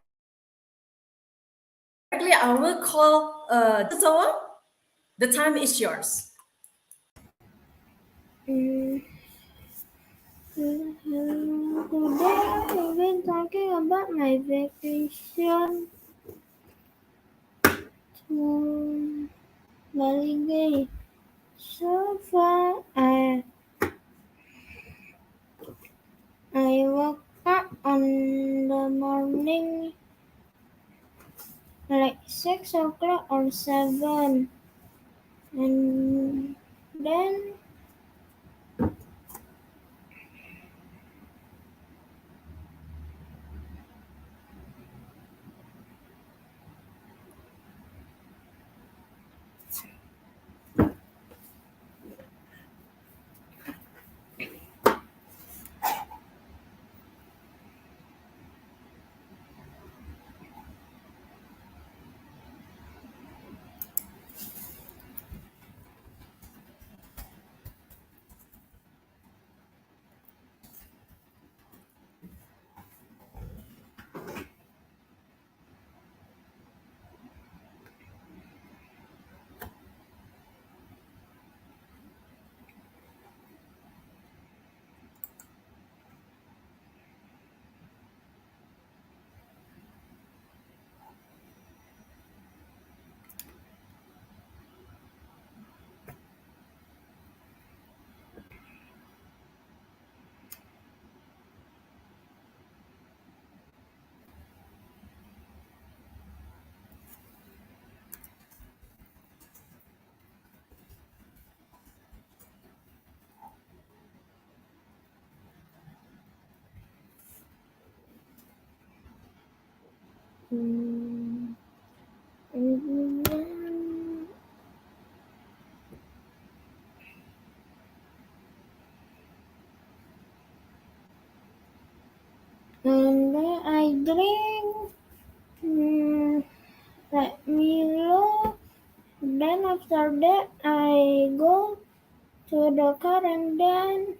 I will call Toa. The time is yours. Mm, Today I will be talking about my vacation to Bali. So far, I woke up on the morning like 6 o'clock or 7, and then mm, and then I drink like Milo. Then after that I go to the car and then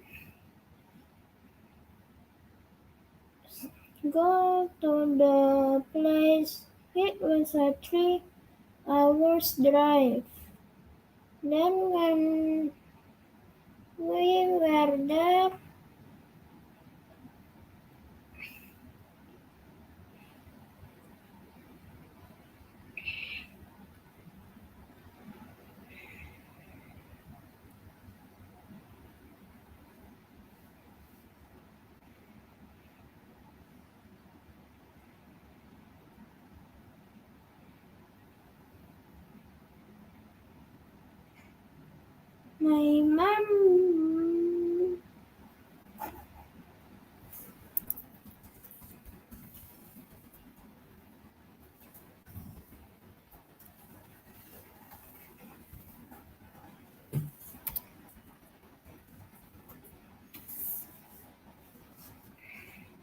go to the place. It was a 3 hours drive. Then when we were there,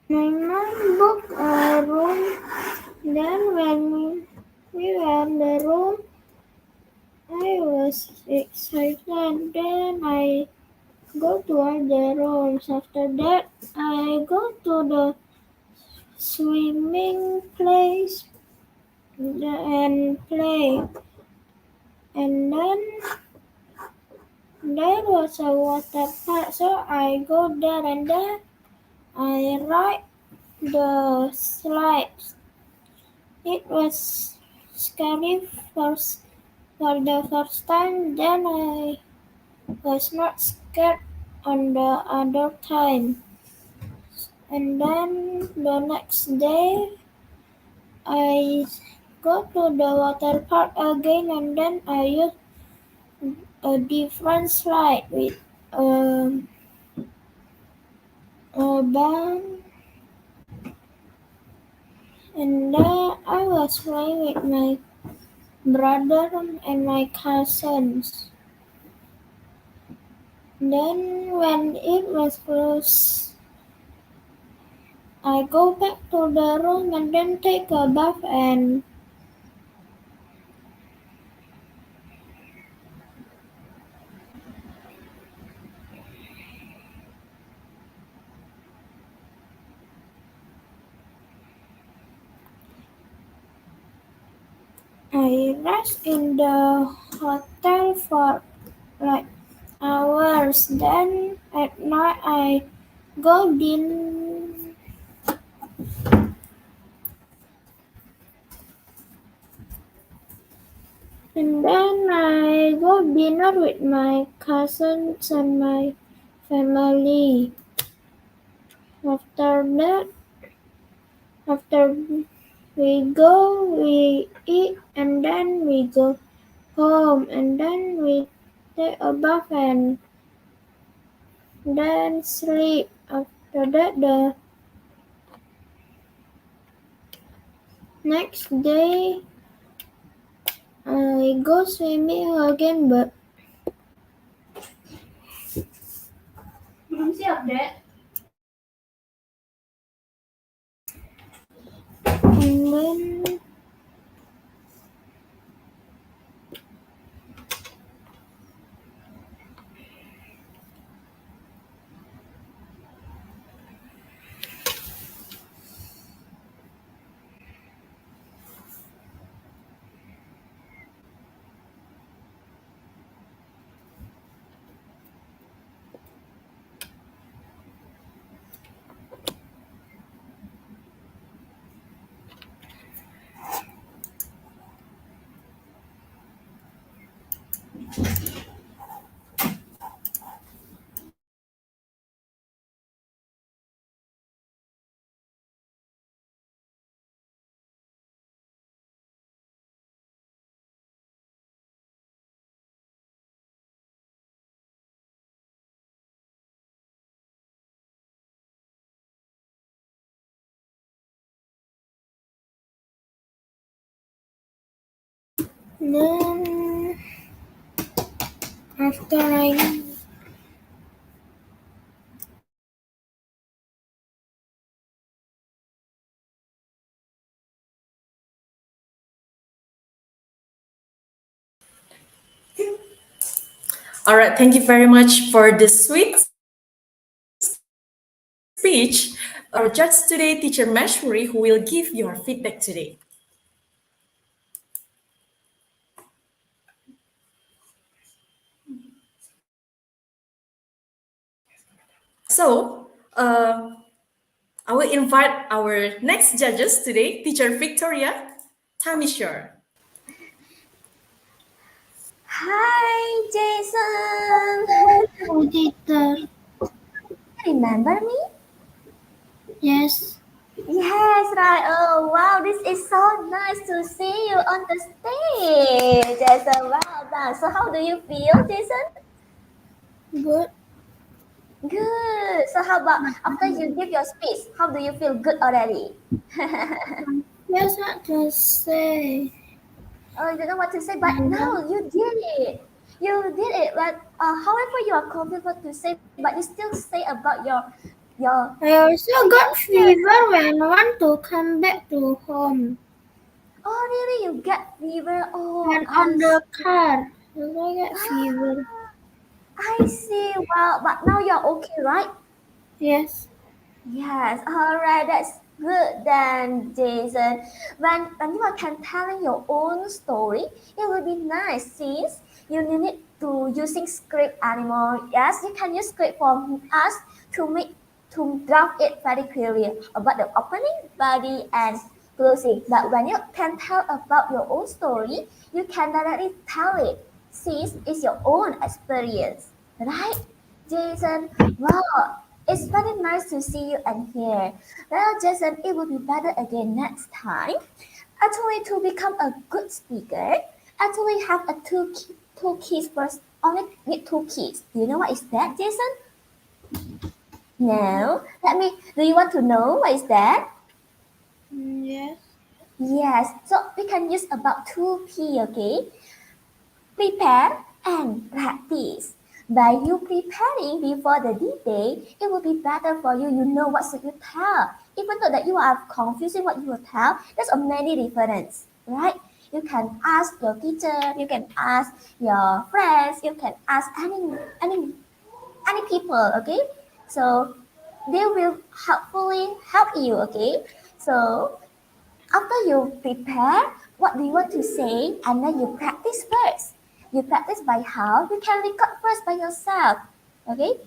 my mom booked a room. Then when we were in the room, I was excited. Then I go to all the rooms. After that, I go to the swimming place and play. And then there was a water park, so I go there and then I ride the slides. It was scary for the first time. Then I was not scared on the other time. And then the next day, I go to the water park again, and then I use a different slide with um, a band. And then I was playing with my brother and my cousins. Then when it was close, I go back to the room and then take a bath and I rest in the hotel for like hours. Then at night I go and then I go dinner with my cousins and my family. After that, after we eat and then we go home and then we take a bath and then sleep. After that, the next day I go swimming again, but belum siap, Dek. And then Then after I All right, thank you very much for this sweet speech. Our judge today, Teacher Mashuri, who will give your feedback today. So, I will invite our next judges today, Teacher Victoria. Time is yours. Hi, Jason. Hello, teacher. Remember me? Yes. Yes, right. Oh, wow. This is so nice to see you on the stage. Jason, well done. So how do you feel, Jason? Good. Good. So how about after you give your speech, how do you feel good already? Yes, what to say. Oh, you don't know what to say, but no, you did it. You did it. But however, you are confident to say, but you still say about your. I also got fever when I want to come back to home. Oh, really? You get fever? Oh, And I on the see. car, I get fever. I see. Well, but now you're okay, right? Yes. Yes. All right. That's good then, Jason. When you are can telling your own story, it will be nice since you need to using script anymore. Yes, you can use script from us to make to draft it very clearly about the opening, body, and closing. But when you can tell about your own story, you can directly tell it since it's your own experience, right? Jason, wow, it's very nice to see you and hear. Well, Jason, it will be better again next time. Actually, to become a good speaker, actually have a two keys first. Only need two keys. Do you know what is that, Jason? No. Let me. Do you want to know what is that? Yes. Yes. So we can use about two P. Okay. Prepare and practice. By you preparing before the D-Day, it will be better for you. You know what should you tell. Even though that you are confusing what you will tell, there's a many difference, right? You can ask your teacher, you can ask your friends, you can ask any people, okay? So they will helpfully help you, okay? So after you prepare, what do you want to say, and then you practice first. You practice by how you can record first by yourself. Okay,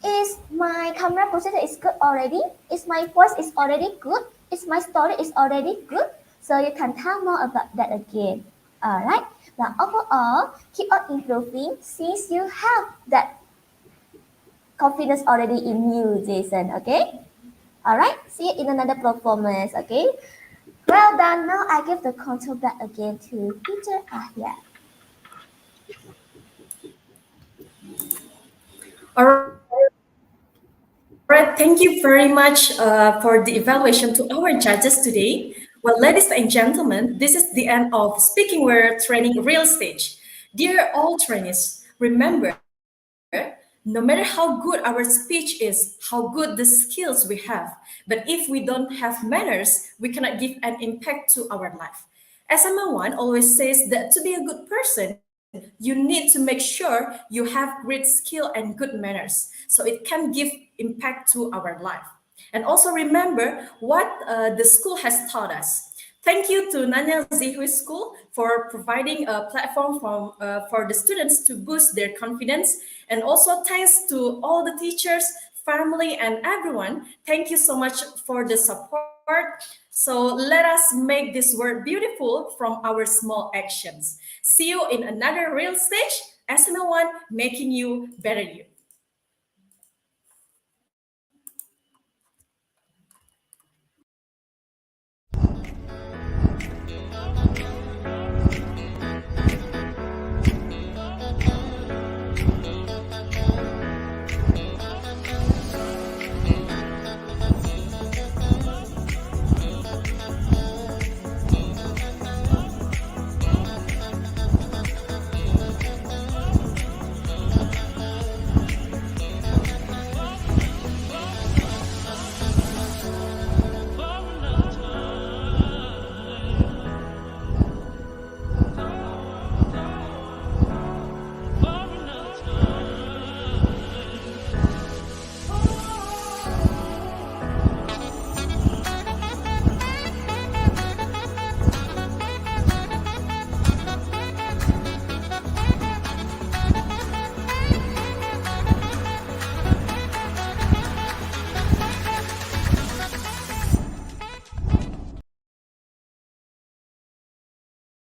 is my camera position is good already? Is my voice is already good? Is my story is already good? So you can tell more about that again. Alright, but overall, keep on improving since you have that confidence already in you, Jason. Okay. Alright, see you in another performance. Okay. Well done. Now I give the control back again to teacher Ahya. All right, thank you very much for the evaluation to our judges today. Well, ladies and gentlemen, this is the end of Speaking Word Training Real Stage. Dear all trainees, remember, no matter how good our speech is, how good the skills we have, but if we don't have manners, we cannot give an impact to our life. SML1 always says that to be a good person, you need to make sure you have great skill and good manners, so it can give impact to our life. And also remember what the school has taught us. Thank you to Nanyang Zihui School for providing a platform for the students to boost their confidence. And also thanks to all the teachers, family, and everyone. Thank you so much for the support. So let us make this world beautiful from our small actions. See you in another real stage, SML1, making you better you.